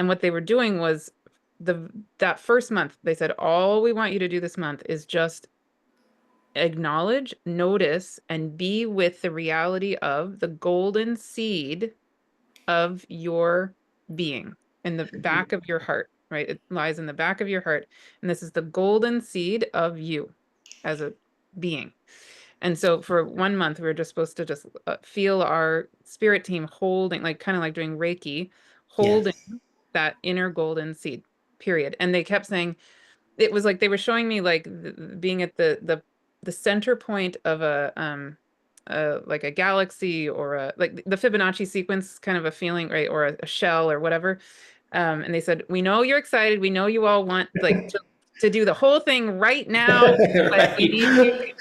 what they were doing was that first month they said, all we want you to do this month is just acknowledge, notice, and be with the reality of the golden seed of your being in the back of your heart, right? It lies in the back of your heart. And this is the golden seed of you as a being. And so for 1 month, we were just supposed to just feel our spirit team holding, like kind of like doing Reiki, holding Yes. that inner golden seed, period. And they kept saying, it was like they were showing me like being at the center point of like a galaxy, or like the Fibonacci sequence kind of a feeling, right? Or a shell or whatever. And they said, we know you're excited. We know you all want like to do the whole thing right now, but Right. we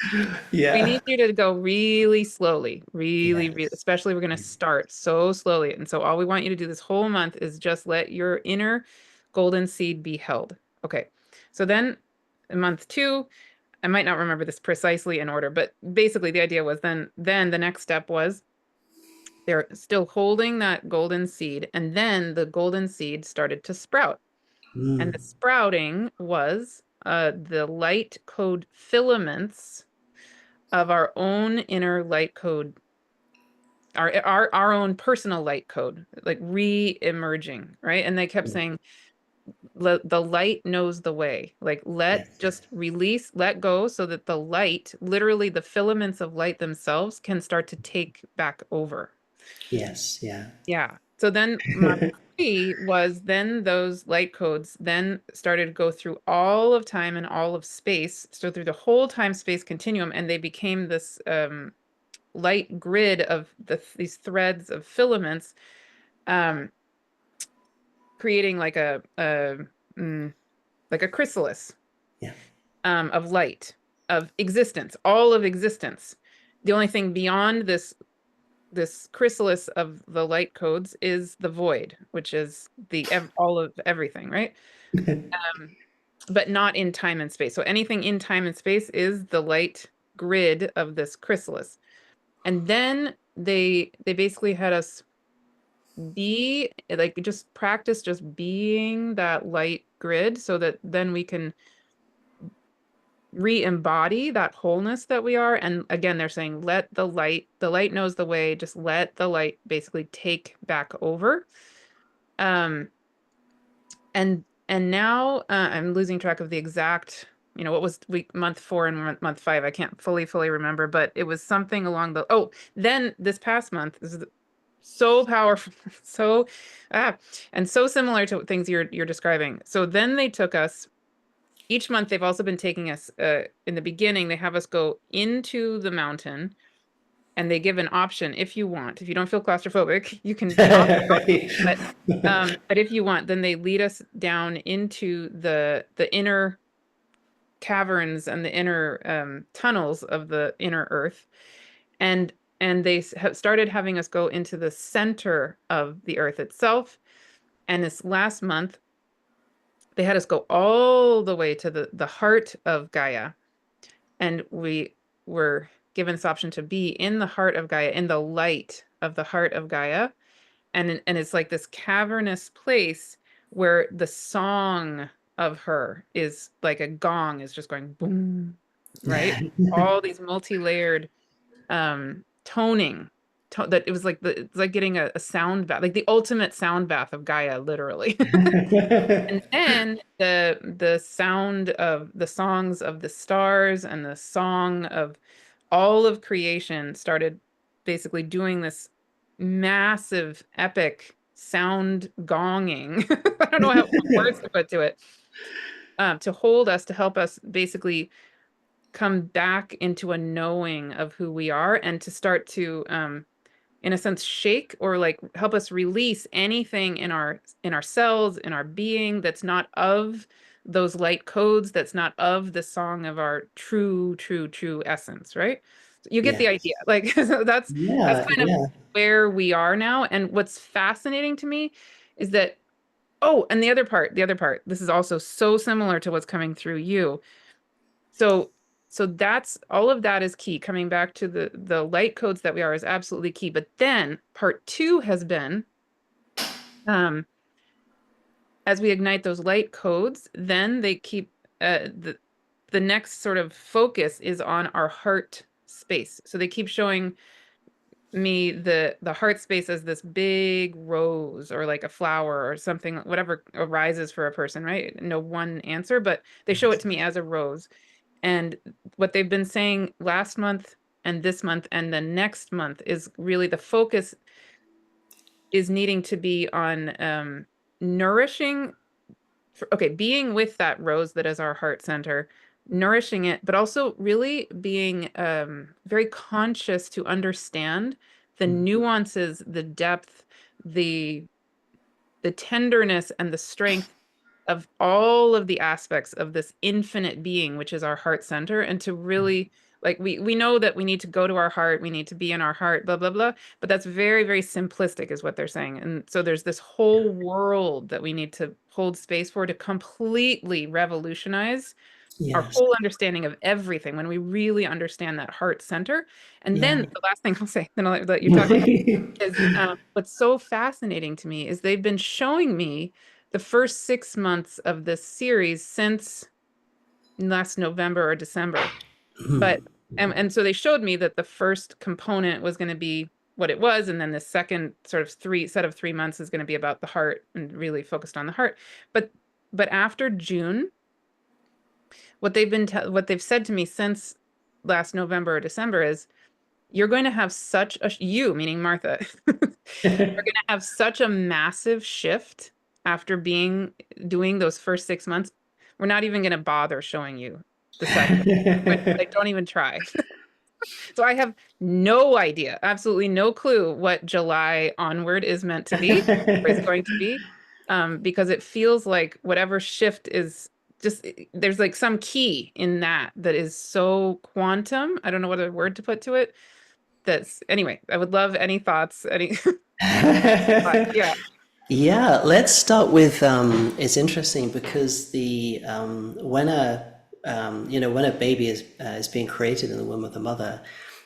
Yeah. need you to go really slowly, really, really, Yes. especially we're going to start so slowly. And so all we want you to do this whole month is just let your inner golden seed be held. Okay. So then in month 2, I might not remember this precisely in order, but basically the idea was then the next step was they're still holding that golden seed, and then the golden seed started to sprout. And the sprouting was the light code filaments of our own inner light code, our own personal light code, like re-emerging, right? And they kept saying, the light knows the way. Like Yes. just release, let go, so that the light, literally the filaments of light themselves, can start to take back over. Yes. Yeah. Yeah. So then month 3 was then those light codes then started to go through all of time and all of space. So through the whole time space continuum, and they became this light grid of these threads of filaments, um, creating like a chrysalis Yeah. of light, of existence, all of existence. The only thing beyond this chrysalis of the light codes is the void, which is all of everything, right? Um, but not in time and space. So anything in time and space is the light grid of this chrysalis. And then they basically had us be like just practice just being that light grid so that then we can re-embody that wholeness that we are. And again, they're saying let the light knows the way, just let the light basically take back over. um and now I'm losing track of the exact, what was week month 4 and month 5. I can't fully remember, but it was something along the, oh, then this past month is so powerful, so and so similar to things you're describing. So then they took us each month. They've also been taking us, in the beginning, they have us go into the mountain, and they give an option if you want. If you don't feel claustrophobic, you can opt out. But but if you want, then they lead us down into the inner caverns and the inner tunnels of the inner earth, and they have started having us go into the center of the earth itself. And this last month, they had us go all the way to the heart of Gaia, and we were given this option to be in the heart of Gaia, in the light of the heart of Gaia. And it's like this cavernous place where the song of her is like a gong is just going boom, right? All these multi-layered toning that it was like it's like getting a sound bath, like the ultimate sound bath of Gaia, literally. And then the sound of the songs of the stars and the song of all of creation started basically doing this massive epic sound gonging. I don't know what words to put to it, to hold us, to help us basically come back into a knowing of who we are, and to start to in a sense shake or like help us release anything in our cells, in our being, that's not of those light codes, that's not of the song of our true essence, right? So you get Yeah. the idea. Like so that's Yeah. kind of Yeah. where we are now. And what's fascinating to me is that, oh, and the other part, this is also so similar to what's coming through you. So that's all of that is key. Coming back to the light codes that we are is absolutely key. But then part 2 has been, um, as we ignite those light codes, then they keep, the next sort of focus is on our heart space. So they keep showing me the heart space as this big rose or like a flower or something, whatever arises for a person, right? No one answer, but they show it to me as a rose. And what they've been saying last month and this month and the next month is really the focus is needing to be on nourishing, okay, being with that rose that is our heart center, nourishing it, but also really being very conscious to understand the nuances, the depth, the tenderness and the strength of all of the aspects of this infinite being, which is our heart center, and to really, like, we know that we need to go to our heart, we need to be in our heart, blah blah blah, but that's very simplistic is what they're saying. And so there's this whole world that we need to hold space for, to completely revolutionize our Yes. whole understanding of everything when we really understand that heart center. And then Yeah. the last thing I'll say, then I'll let you talk, is what's so fascinating to me is they've been showing me the first 6 months of this series since last November or December. But and so they showed me that the first component was going to be what it was, and then the second sort of set of 3 months is going to be about the heart and really focused on the heart. But after June, what they've said to me since last November or December is, you're going to have such a, you, meaning Martha, you're going to have such a massive shift after doing those first 6 months. We're not even going to bother showing you the second. Like, don't even try. So I have no idea, absolutely no clue what July onward is meant to be or is going to be, because it feels like whatever shift is just there's like some key in that that is so quantum. I don't know what other word to put to it. That's anyway. I would love any thoughts. Any, but yeah. Yeah, let's start with it's interesting because the when a when a baby is being created in the womb of the mother,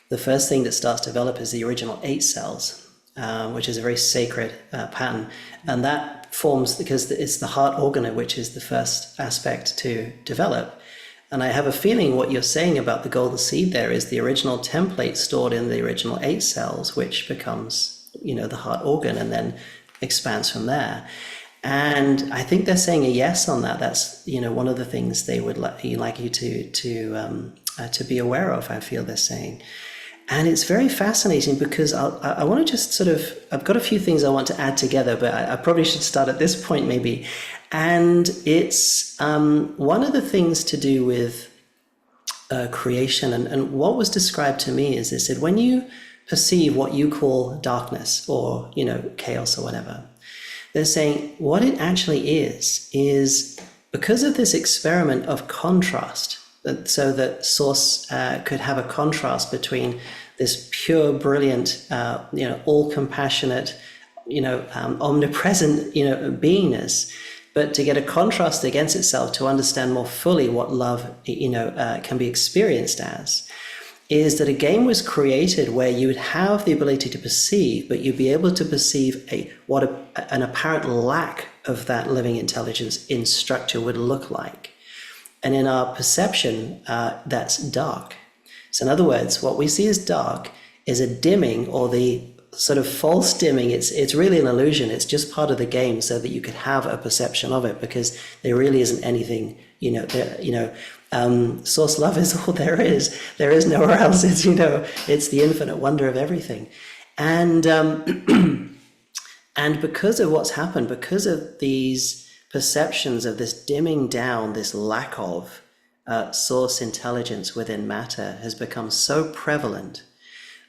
the first thing that starts to develop is the original 8 cells, which is a very sacred pattern, and that forms because it's the heart organ, which is the first aspect to develop. And I have a feeling what you're saying about the golden seed there is the original template stored in the original 8 cells, which becomes, the heart organ and then expands from there. And I think they're saying a yes on that. That's, one of the things they would like you to be aware of, I feel they're saying. And it's very fascinating because I want to just I've got a few things I want to add together, but I probably should start at this point maybe. And it's one of the things to do with creation. And what was described to me is they said, when you perceive what you call darkness or, chaos or whatever, they're saying what it actually is because of this experiment of contrast, so that source could have a contrast between this pure, brilliant, all compassionate, omnipresent, beingness, but to get a contrast against itself to understand more fully what love, can be experienced as, is that a game was created where you would have the ability to perceive, but you'd be able to perceive an apparent lack of that living intelligence in structure would look like. And in our perception, that's dark. So in other words, what we see as dark is a dimming, or the sort of false dimming. It's really an illusion. It's just part of the game so that you could have a perception of it, because there really isn't anything, source love is all there is. There is nowhere else. It's the infinite wonder of everything. And and because of what's happened, because of these perceptions of this dimming down, this lack of source intelligence within matter has become so prevalent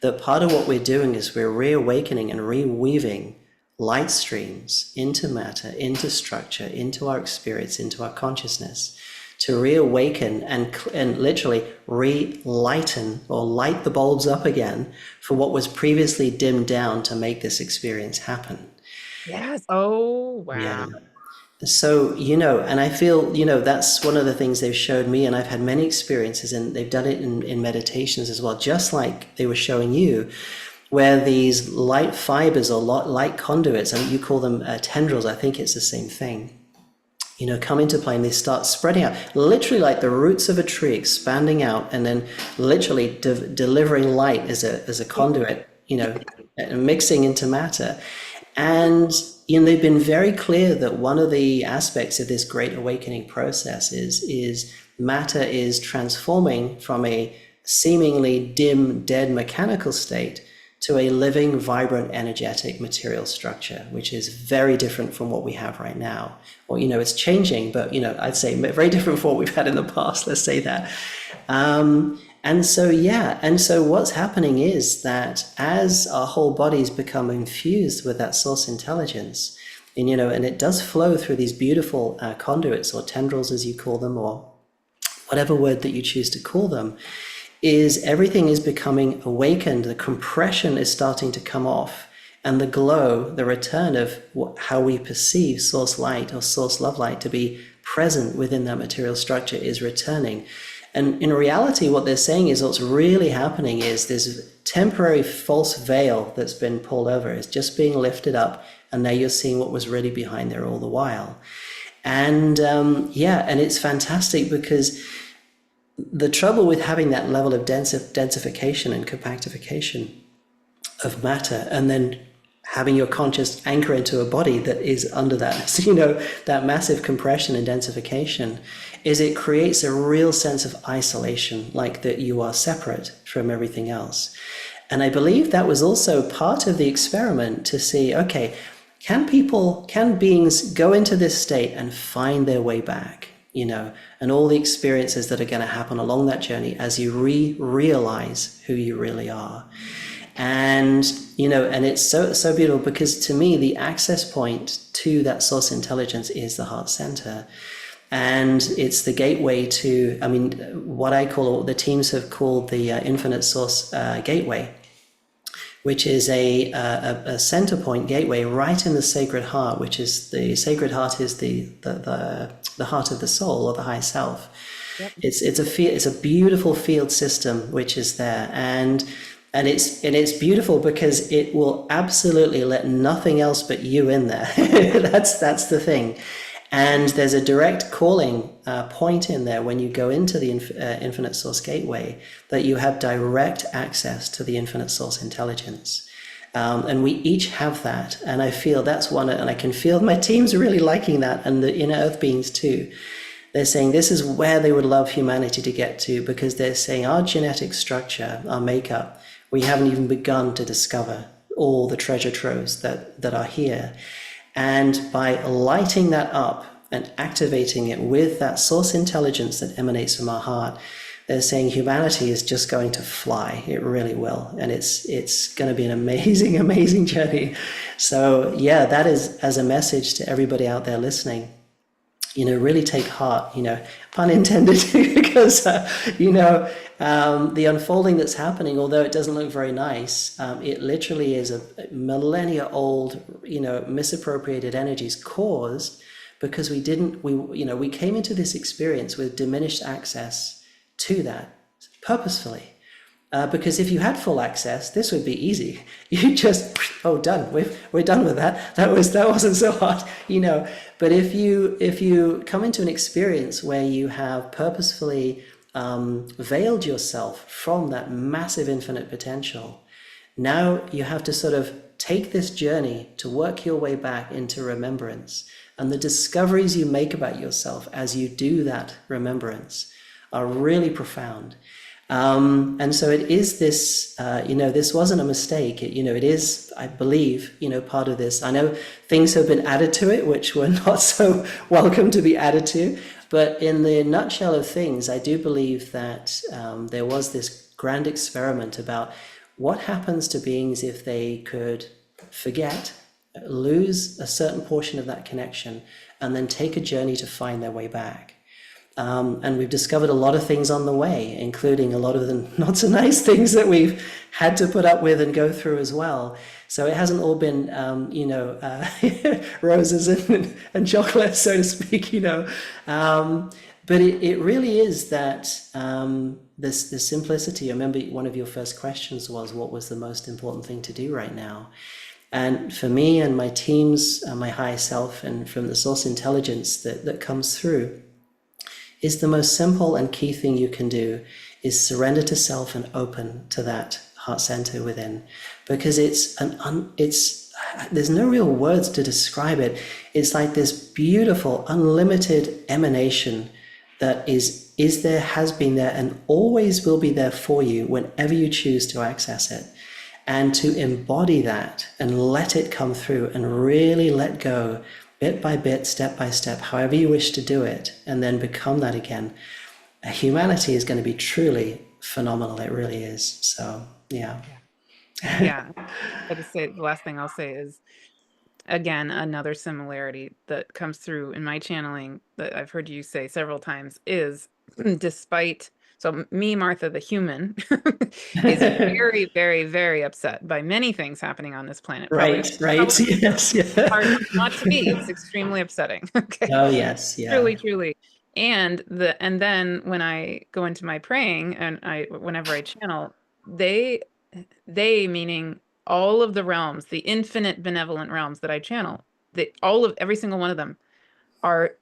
that part of what we're doing is we're reawakening and reweaving light streams into matter, into structure, into our experience, into our consciousness, to reawaken and literally relighten or light the bulbs up again for what was previously dimmed down to make this experience happen. Yes. Oh, Yeah. wow. So, and I feel, that's one of the things they've showed me, and I've had many experiences, and they've done it in meditations as well, just like they were showing you, where these light fibers or light conduits, and you call them tendrils, I think it's the same thing, come into play, and they start spreading out, literally like the roots of a tree expanding out, and then literally delivering light as a conduit, mixing into matter. And they've been very clear that one of the aspects of this great awakening process is matter is transforming from a seemingly dim, dead mechanical state to a living, vibrant, energetic material structure, which is very different from what we have right now. Or, it's changing, but, I'd say very different from what we've had in the past, let's say that. And so what's happening is that as our whole bodies become infused with that source intelligence, and it does flow through these beautiful conduits or tendrils, as you call them, or whatever word that you choose to call them, is everything is becoming awakened. The compression is starting to come off, and the glow, the return of how we perceive source light or source love light to be present within that material structure is returning. And in reality, what they're saying is what's really happening is this temporary false veil that's been pulled over is just being lifted up, and now you're seeing what was really behind there all the while. And and it's fantastic, because the trouble with having that level of densification and compactification of matter, and then having your conscious anchor into a body that is under that, that massive compression and densification, is it creates a real sense of isolation, like that you are separate from everything else. And I believe that was also part of the experiment to see, okay, can beings go into this state and find their way back? and all the experiences that are going to happen along that journey as you realize who you really are. And and it's so beautiful, because to me the access point to that source intelligence is the heart center. And it's the gateway to, I mean, what I call, the teams have called the infinite source gateway, which is a center point gateway right in the sacred heart, which is the sacred heart is the heart of the soul, or the high self. Yep. It's a beautiful field system which is there, and it's beautiful because it will absolutely let nothing else but you in there. That's the thing. And there's a direct calling point in there when you go into the infinite source gateway, that you have direct access to the infinite source intelligence. And we each have that. And I feel that's one, and I can feel my teams really liking that, and the inner earth beings too. They're saying this is where they would love humanity to get to, because they're saying our genetic structure, our makeup, we haven't even begun to discover all the treasure troves that are here. And by lighting that up and activating it with that source intelligence that emanates from our heart, they're saying humanity is just going to fly. It really will. And it's going to be an amazing, amazing journey. So yeah, that is as a message to everybody out there listening. Really take heart, pun intended, because, the unfolding that's happening, although it doesn't look very nice, it literally is a millennia old, misappropriated energies caused because we came into this experience with diminished access to that purposefully. Because if you had full access, this would be easy. You just, done. We're done with that. That wasn't so hard, But if you come into an experience where you have purposefully veiled yourself from that massive infinite potential, now you have to sort of take this journey to work your way back into remembrance. And the discoveries you make about yourself as you do that remembrance are really profound. And so it is this, this wasn't a mistake. It is, I believe, part of this. I know things have been added to it, which were not so welcome to be added to. But in the nutshell of things, I do believe that there was this grand experiment about what happens to beings if they could forget, lose a certain portion of that connection, and then take a journey to find their way back. And we've discovered a lot of things on the way, including a lot of the not so nice things that we've had to put up with and go through as well. So it hasn't all been, roses and chocolate, so to speak, But it really is that this simplicity. I remember one of your first questions was, what was the most important thing to do right now? And for me and my teams, my higher self, and from the source intelligence that comes through, is the most simple and key thing you can do is surrender to self and open to that heart center within, because there's no real words to describe it. It's like this beautiful, unlimited emanation that is there, has been there, and always will be there for you whenever you choose to access it. And to embody that and let it come through and really let go bit by bit, step by step, however you wish to do it, and then become that again. Humanity is going to be truly phenomenal. It really is. So, yeah. Yeah. I just say the last thing I'll say is, again, another similarity that comes through in my channeling that I've heard you say several times is so me, Martha, the human, is very, very, very upset by many things happening on this planet. Right. Yes. Yeah. Hard not to be. It's extremely upsetting. Okay. Oh, yes. Yeah. Truly, truly. And then when I go into my praying and whenever I channel, they meaning all of the realms, the infinite benevolent realms that I channel, every single one of them are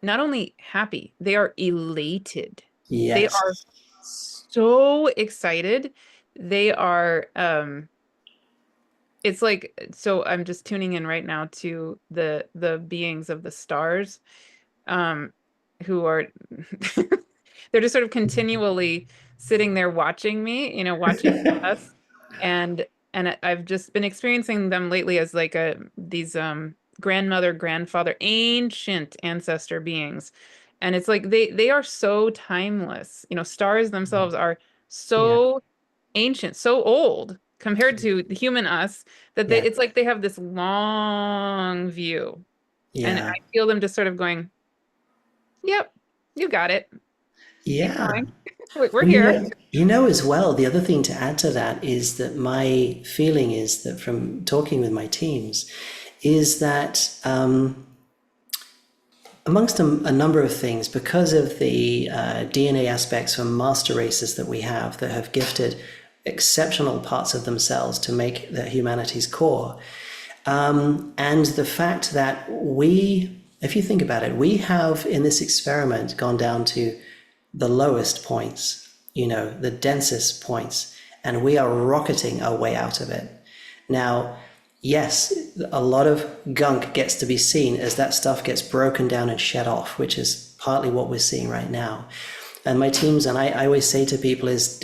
not only happy, they are elated. They Yes. are so excited. They are it's like, so I'm just tuning in right now to the beings of the stars, who are they're just sort of continually sitting there watching me, watching us. And I've just been experiencing them lately as like these grandmother, grandfather, ancient ancestor beings. And it's like they are so timeless. You know, stars themselves are Yeah. so ancient, so old compared to the human us that Yeah. it's like they have this long view. And Yeah. I feel them just sort of going, "Yep, you got it. Keep Yeah. going. We're Well, here." as well, the other thing to add to that is that my feeling is that from talking with my teams, is that amongst a number of things, because of the DNA aspects from master races that we have that have gifted exceptional parts of themselves to make the humanity's core, and the fact that we, if you think about it, we have in this experiment gone down to the lowest points, the densest points, and we are rocketing our way out of it. Now, yes, a lot of gunk gets to be seen as that stuff gets broken down and shed off, which is partly what we're seeing right now. And my teams, and I always say to people, is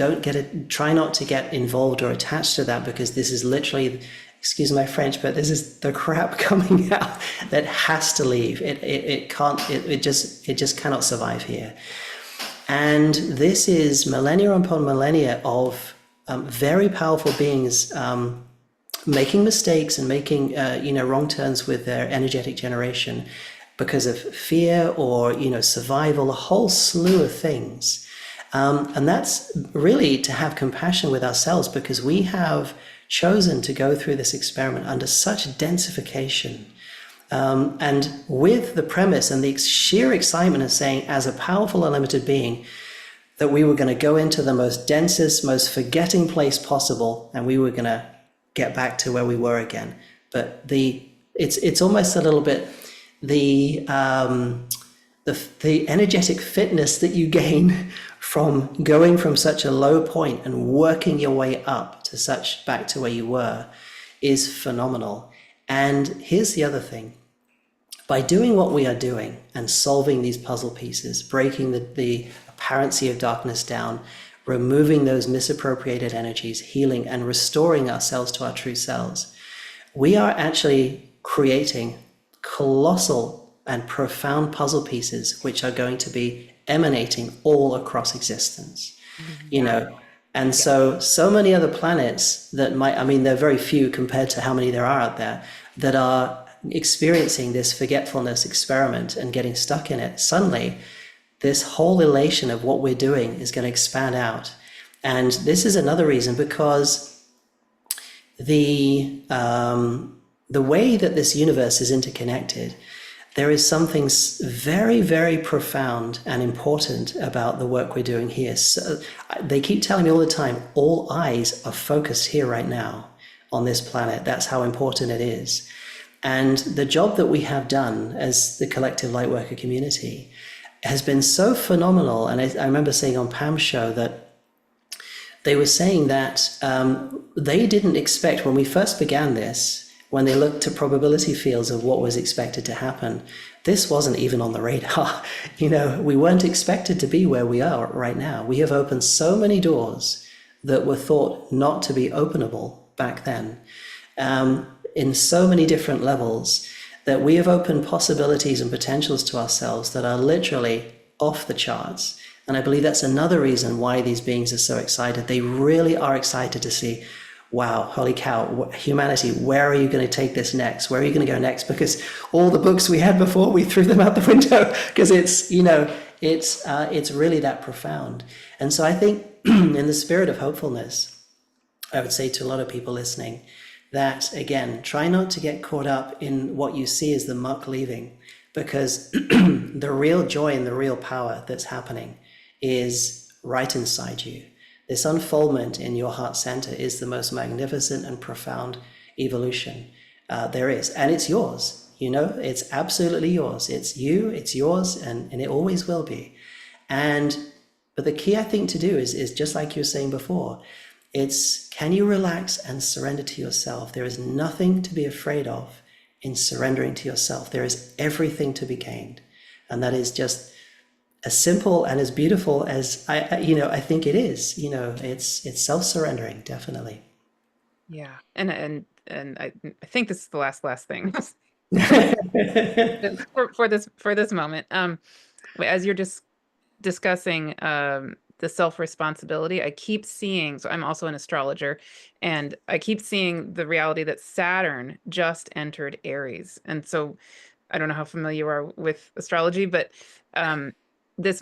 try not to get involved or attached to that, because this is literally, excuse my French, but this is the crap coming out that has to leave. It can't, it just cannot survive here. And this is millennia upon millennia of very powerful beings making mistakes and making wrong turns with their energetic generation because of fear or survival, a whole slew of things. And that's really to have compassion with ourselves, because we have chosen to go through this experiment under such densification. And with the premise and the sheer excitement of saying, as a powerful unlimited being, that we were going to go into the most densest, most forgetting place possible, and we were going to get back to where we were again. But it's almost a little bit the energetic fitness that you gain from going from such a low point and working your way up to back to where you were is phenomenal. And here's the other thing. By doing what we are doing and solving these puzzle pieces, breaking the apparency of darkness down, removing those misappropriated energies, healing and restoring ourselves to our true selves, we are actually creating colossal and profound puzzle pieces which are going to be emanating all across existence. you Yeah. know and so many other planets that they're very few compared to how many there are out there, that are experiencing this forgetfulness experiment and getting stuck in it. Suddenly this whole elation of what we're doing is going to expand out. And this is another reason, because the way that this universe is interconnected, there is something very, very profound and important about the work we're doing here. So they keep telling me all the time, all eyes are focused here right now on this planet. That's how important it is. And the job that we have done as the collective Lightworker community has been so phenomenal. And I remember saying on Pam's show that they were saying that they didn't expect, when we first began this, when they looked at probability fields of what was expected to happen, this wasn't even on the radar. We weren't expected to be where we are right now. We have opened so many doors that were thought not to be openable back then, in so many different levels, that we have opened possibilities and potentials to ourselves that are literally off the charts. And I believe that's another reason why these beings are so excited. They really are excited to see, wow, holy cow, humanity, where are you going to take this next? Where are you going to go next? Because all the books we had before, we threw them out the window, because it's really that profound. And so I think in the spirit of hopefulness, I would say to a lot of people listening that, again, try not to get caught up in what you see as the muck leaving, because the real joy and the real power that's happening is right inside you. This unfoldment in your heart center is the most magnificent and profound evolution there is. And it's yours, it's absolutely yours. It's you, it's yours, and it always will be. But the key, I think, to do is just like you were saying before, it's, can you relax and surrender to yourself? There is nothing to be afraid of in surrendering to yourself. There is everything to be gained. And that is just as simple and as beautiful as I think it is. It's self-surrendering, definitely. Yeah. And I think this is the last thing for this moment. as you're just discussing the self-responsibility, I keep seeing, so I'm also an astrologer, and I keep seeing the reality that Saturn just entered Aries. And so I don't know how familiar you are with astrology, but um, this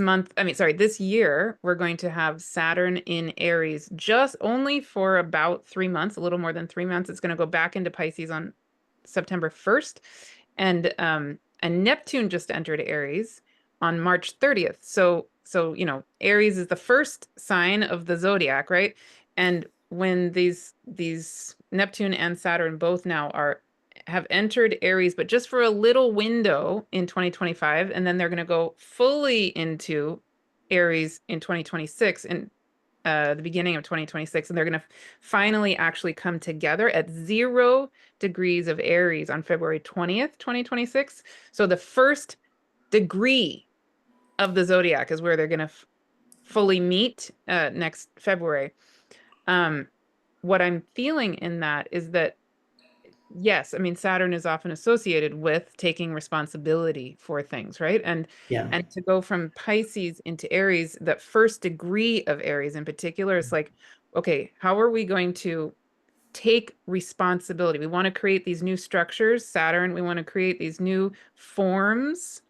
year, we're going to have Saturn in Aries just only for about 3 months, a little more than 3 months. It's going to go back into Pisces on September 1st. And Neptune just entered Aries on March 30th. So, Aries is the first sign of the zodiac, right? And when these Neptune and Saturn both now have entered Aries, but just for a little window in 2025, and then they're going to go fully into Aries in 2026, in the beginning of 2026, and they're going to finally actually come together at 0 degrees of Aries on February 20th, 2026. So the first degree of the zodiac is where they're going to fully meet next February. Um, what I'm feeling in that is that, yes, I mean, Saturn is often associated with taking responsibility for things, right? Yeah. And to go from Pisces into Aries, that first degree of Aries in particular, is like, okay, how are we going to take responsibility? We want to create these new structures, Saturn, we want to create these new forms,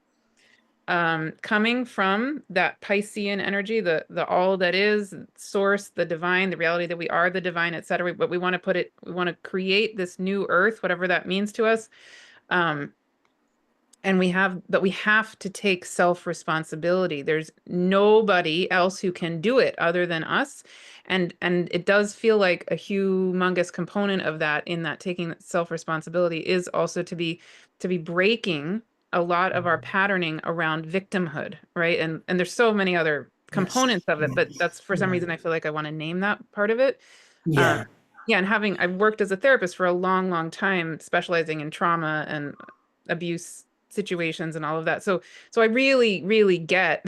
coming from that Piscean energy, the all that is, source, the divine, the reality that we are the divine, etc. But we want to create this new earth, whatever that means to us. Um, and we have to take self-responsibility. There's nobody else who can do it other than us. And it does feel like a humongous component of that, in that taking self-responsibility, is also to be breaking a lot of our patterning around victimhood, right? And there's so many other Yes. components of it, but that's, for some Yeah. reason, I feel like I want to name that part of it. Um, Yeah. yeah, and I've worked as a therapist for a long, long time, specializing in trauma and abuse situations and all of that. So I really, really get,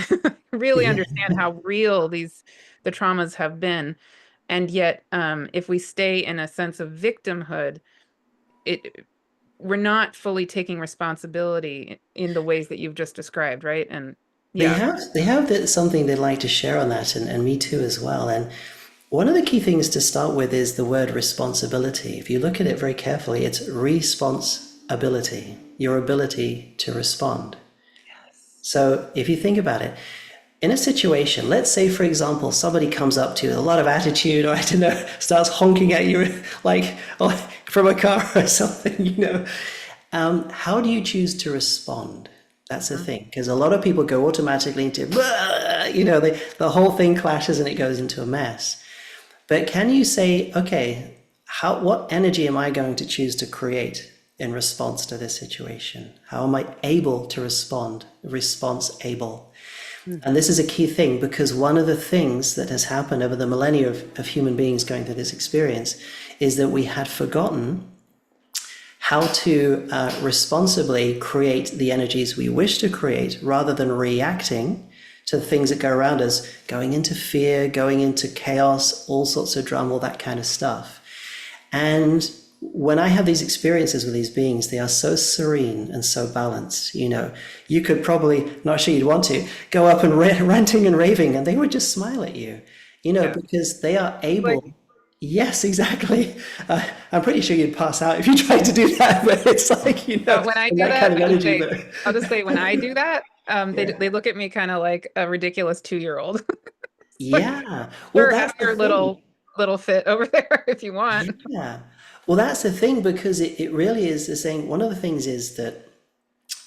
really understand Yeah. how real the traumas have been. And yet, if we stay in a sense of victimhood, it we're not fully taking responsibility in the ways that you've just described, right? And yeah. They have something they'd like to share on that, and me too as well. And one of the key things to start with is the word responsibility. If you look at it very carefully, it's responsibility, your ability to respond. Yes. So if you think about it, in a situation, let's say, for example, somebody comes up to you with a lot of attitude, or I don't know, starts honking at you like from a car or something, how do you choose to respond? That's the thing, because a lot of people go automatically into, the whole thing clashes and it goes into a mess. But can you say, okay, what energy am I going to choose to create in response to this situation? How am I able to respond? Response able. And this is a key thing, because one of the things that has happened over the millennia of human beings going through this experience is that we had forgotten how to responsibly create the energies we wish to create, rather than reacting to the things that go around us, going into fear, going into chaos, all sorts of drama, all that kind of stuff. And when I have these experiences with these beings, they are so serene and so balanced. You could probably, not sure you'd want to, go up and ranting and raving, and they would just smile at you, Yeah. because they are Like, able. Yes, exactly. I'm pretty sure you'd pass out if you tried to do that, but it's like, when I in do that that, kind of energy. But I'll just say, when I do that, yeah. they look at me kind of like a ridiculous 2-year-old. It's like, Yeah. Well, sure, have that's the your thing. little fit over there if you want. Yeah. Well, that's the thing, because it really is the saying. One of the things is that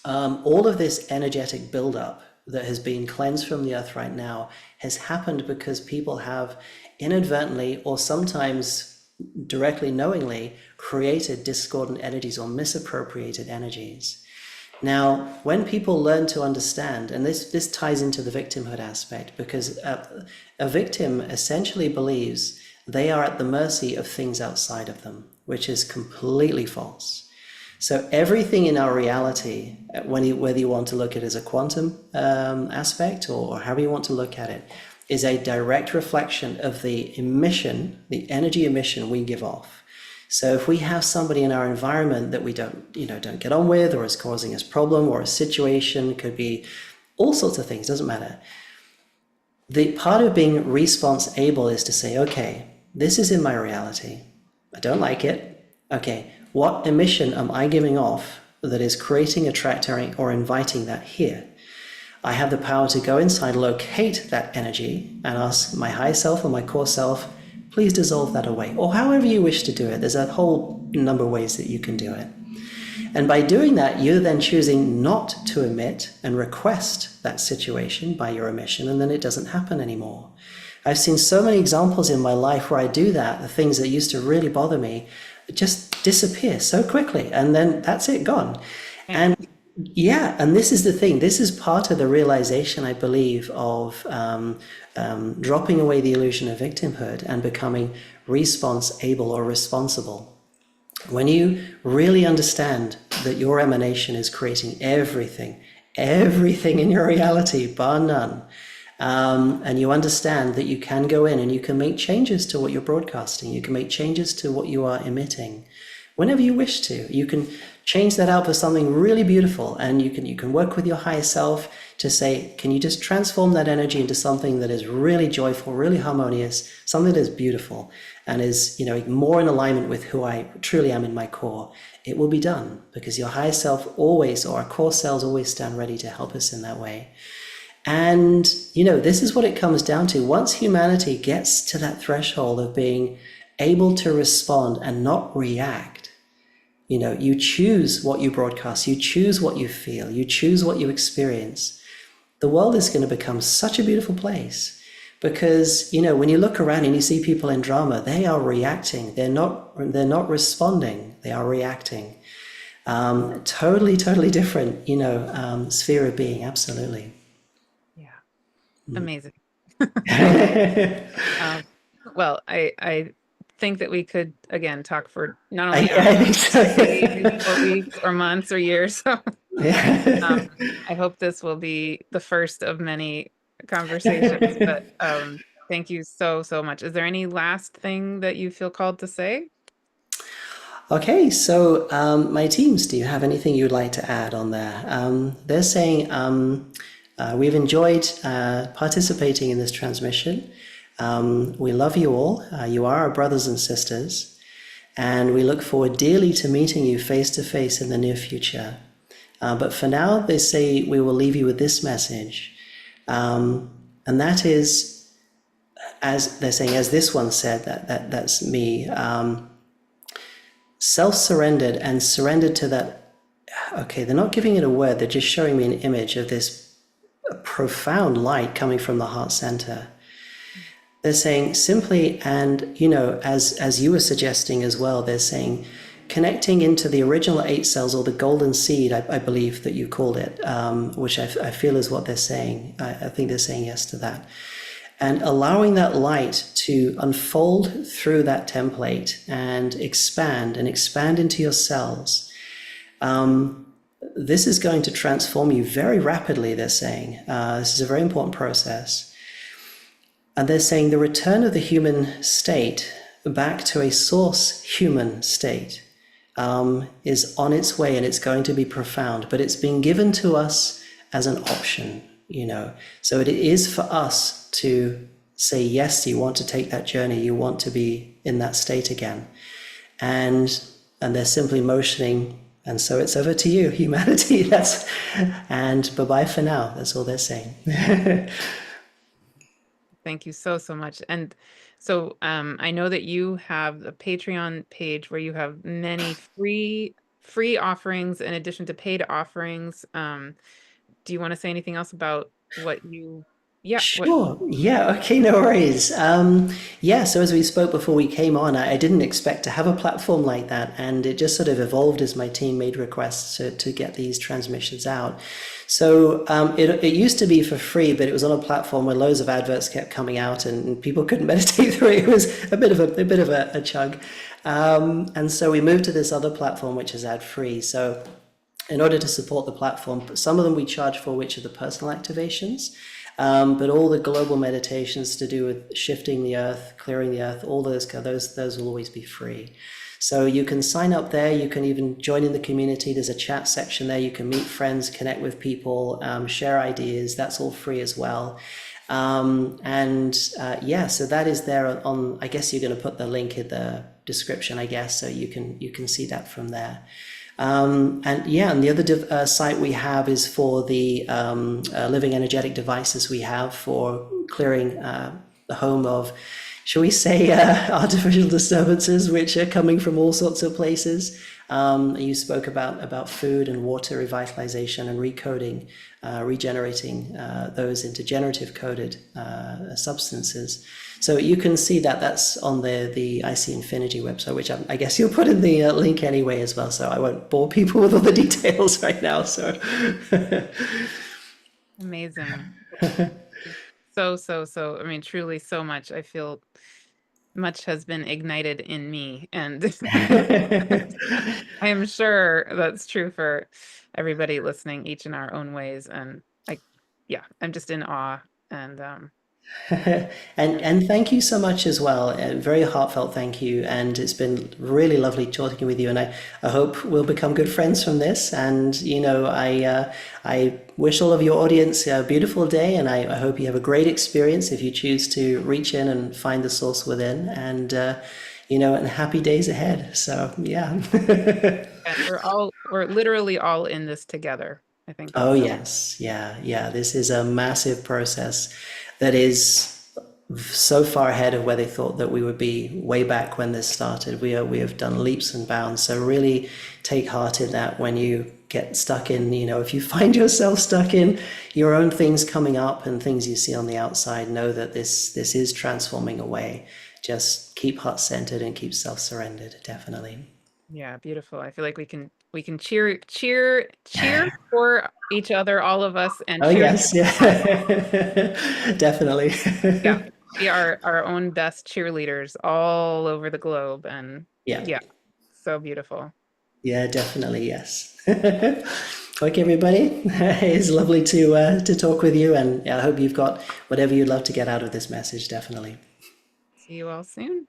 all of this energetic buildup that has been cleansed from the earth right now has happened because people have inadvertently, or sometimes directly knowingly, created discordant energies or misappropriated energies. Now, when people learn to understand, and this ties into the victimhood aspect, because a victim essentially believes they are at the mercy of things outside of them, which is completely false. So everything in our reality, whether you want to look at it as a quantum aspect, or however you want to look at it, is a direct reflection of the emission, the energy emission we give off. So if we have somebody in our environment that we don't get on with, or is causing us problem, or a situation, could be all sorts of things, doesn't matter. The part of being response able is to say, okay, this is in my reality. I don't like it. Okay, what emission am I giving off that is creating, attracting, or inviting that here? I have the power to go inside, locate that energy, and ask my higher self or my core self, please dissolve that away. Or however you wish to do it. There's a whole number of ways that you can do it. And by doing that, you're then choosing not to emit and request that situation by your emission, and then it doesn't happen anymore. I've seen so many examples in my life where I do that, the things that used to really bother me just disappear so quickly, and then that's it, gone. And yeah, and this is the thing. This is part of the realization, I believe, of dropping away the illusion of victimhood and becoming response able or responsible. When you really understand that your emanation is creating everything in your reality, bar none, and you understand that you can go in and you can make changes to what you're broadcasting, you can make changes to what you are emitting, whenever you wish to. You can change that out for something really beautiful, and you can work with your higher self to say, can you just transform that energy into something that is really joyful, really harmonious, something that is beautiful and is, more in alignment with who I truly am in my core. It will be done, because your higher self always, or our core selves always, stand ready to help us in that way. And this is what it comes down to. Once humanity gets to that threshold of being able to respond and not react, you choose what you broadcast, you choose what you feel, you choose what you experience, the world is going to become such a beautiful place. Because, when you look around and you see people in drama, they are reacting. They're not responding. They are reacting. Totally different, sphere of being. Absolutely. Yeah. Amazing. Well, I think that we could, again, talk for not only hours, or weeks or months or years. So I hope this will be the first of many conversations, but thank you so much. Is there any last thing that you feel called to say? Okay, so my teams, do you have anything you'd like to add on there? They're saying we've enjoyed participating in this transmission. We love you all. You are our brothers and sisters, and we look forward dearly to meeting you face to face in the near future. But for now, they say we will leave you with this message. And that is, as they're saying, as this one said, that's me, self-surrendered and surrendered to that. Okay, they're not giving it a word, they're just showing me an image of this profound light coming from the heart center. They're saying simply, and as you were suggesting as well, they're saying connecting into the original 8 cells, or the golden seed, I believe that you called it, which I feel is what they're saying. I think they're saying yes to that. And allowing that light to unfold through that template and expand into your cells. This is going to transform you very rapidly, they're saying. This is a very important process. And they're saying the return of the human state back to a source human state is on its way, and it's going to be profound, but it's been given to us as an option, So it is for us to say, yes, you want to take that journey, you want to be in that state again. And they're simply motioning, and so it's over to you, humanity. And bye-bye for now. That's all they're saying. Thank you so much. And so I know that you have a Patreon page where you have many free offerings in addition to paid offerings. Do you want to say anything else about what you, Sure. Yeah. Okay. No worries. Yeah. So as we spoke before we came on, I didn't expect to have a platform like that, and it just sort of evolved as my team made requests to get these transmissions out. So it used to be for free, but it was on a platform where loads of adverts kept coming out, and people couldn't meditate through it. It was a bit of a chug, and so we moved to this other platform, which is ad free. So in order to support the platform, some of them we charge for, which are the personal activations. But all the global meditations to do with shifting the earth, clearing the earth, all those will always be free. So you can sign up there. You can even join in the community. There's a chat section there. You can meet friends, connect with people, share ideas. That's all free as well. Yeah, so that is there on. I guess you're going to put the link in the description, I guess, so you can see that from there. And yeah, and the other site we have is for the living energetic devices we have for clearing the home of, shall we say, artificial disturbances which are coming from all sorts of places. You spoke about food and water revitalization and recoding, regenerating those into generative coded substances. So you can see that that's on the IC Infinity website, which I guess you'll put in the link anyway as well. So I won't bore people with all the details right now. So Amazing. So, I mean, truly so much. I feel much has been ignited in me, and I am sure that's true for everybody listening, each in our own ways. And yeah, I'm just in awe. And and thank you so much as well. A very heartfelt thank you. And it's been really lovely talking with you. And I hope we'll become good friends from this. And I wish all of your audience a beautiful day. And I hope you have a great experience if you choose to reach in and find the source within. And happy days ahead. So yeah. and we're literally all in this together. I think Oh, that's so. yes. Yeah. Yeah. This is a massive process that is so far ahead of where they thought that we would be way back when this started. We have done leaps and bounds. So really take heart in that when you get stuck in, if you find yourself stuck in your own things coming up and things you see on the outside, know that this is transforming away. Just keep heart centered and keep self-surrendered, definitely. Yeah, beautiful. I feel like we can cheer for each other, all of us, and Oh, cheer. yes. Yeah. Definitely. Yeah, we are our own best cheerleaders all over the globe, and Yeah. yeah, so beautiful. Yeah, definitely, yes. Okay, everybody. It's lovely to talk with you, and I hope you've got whatever you'd love to get out of this message, definitely. See you all soon.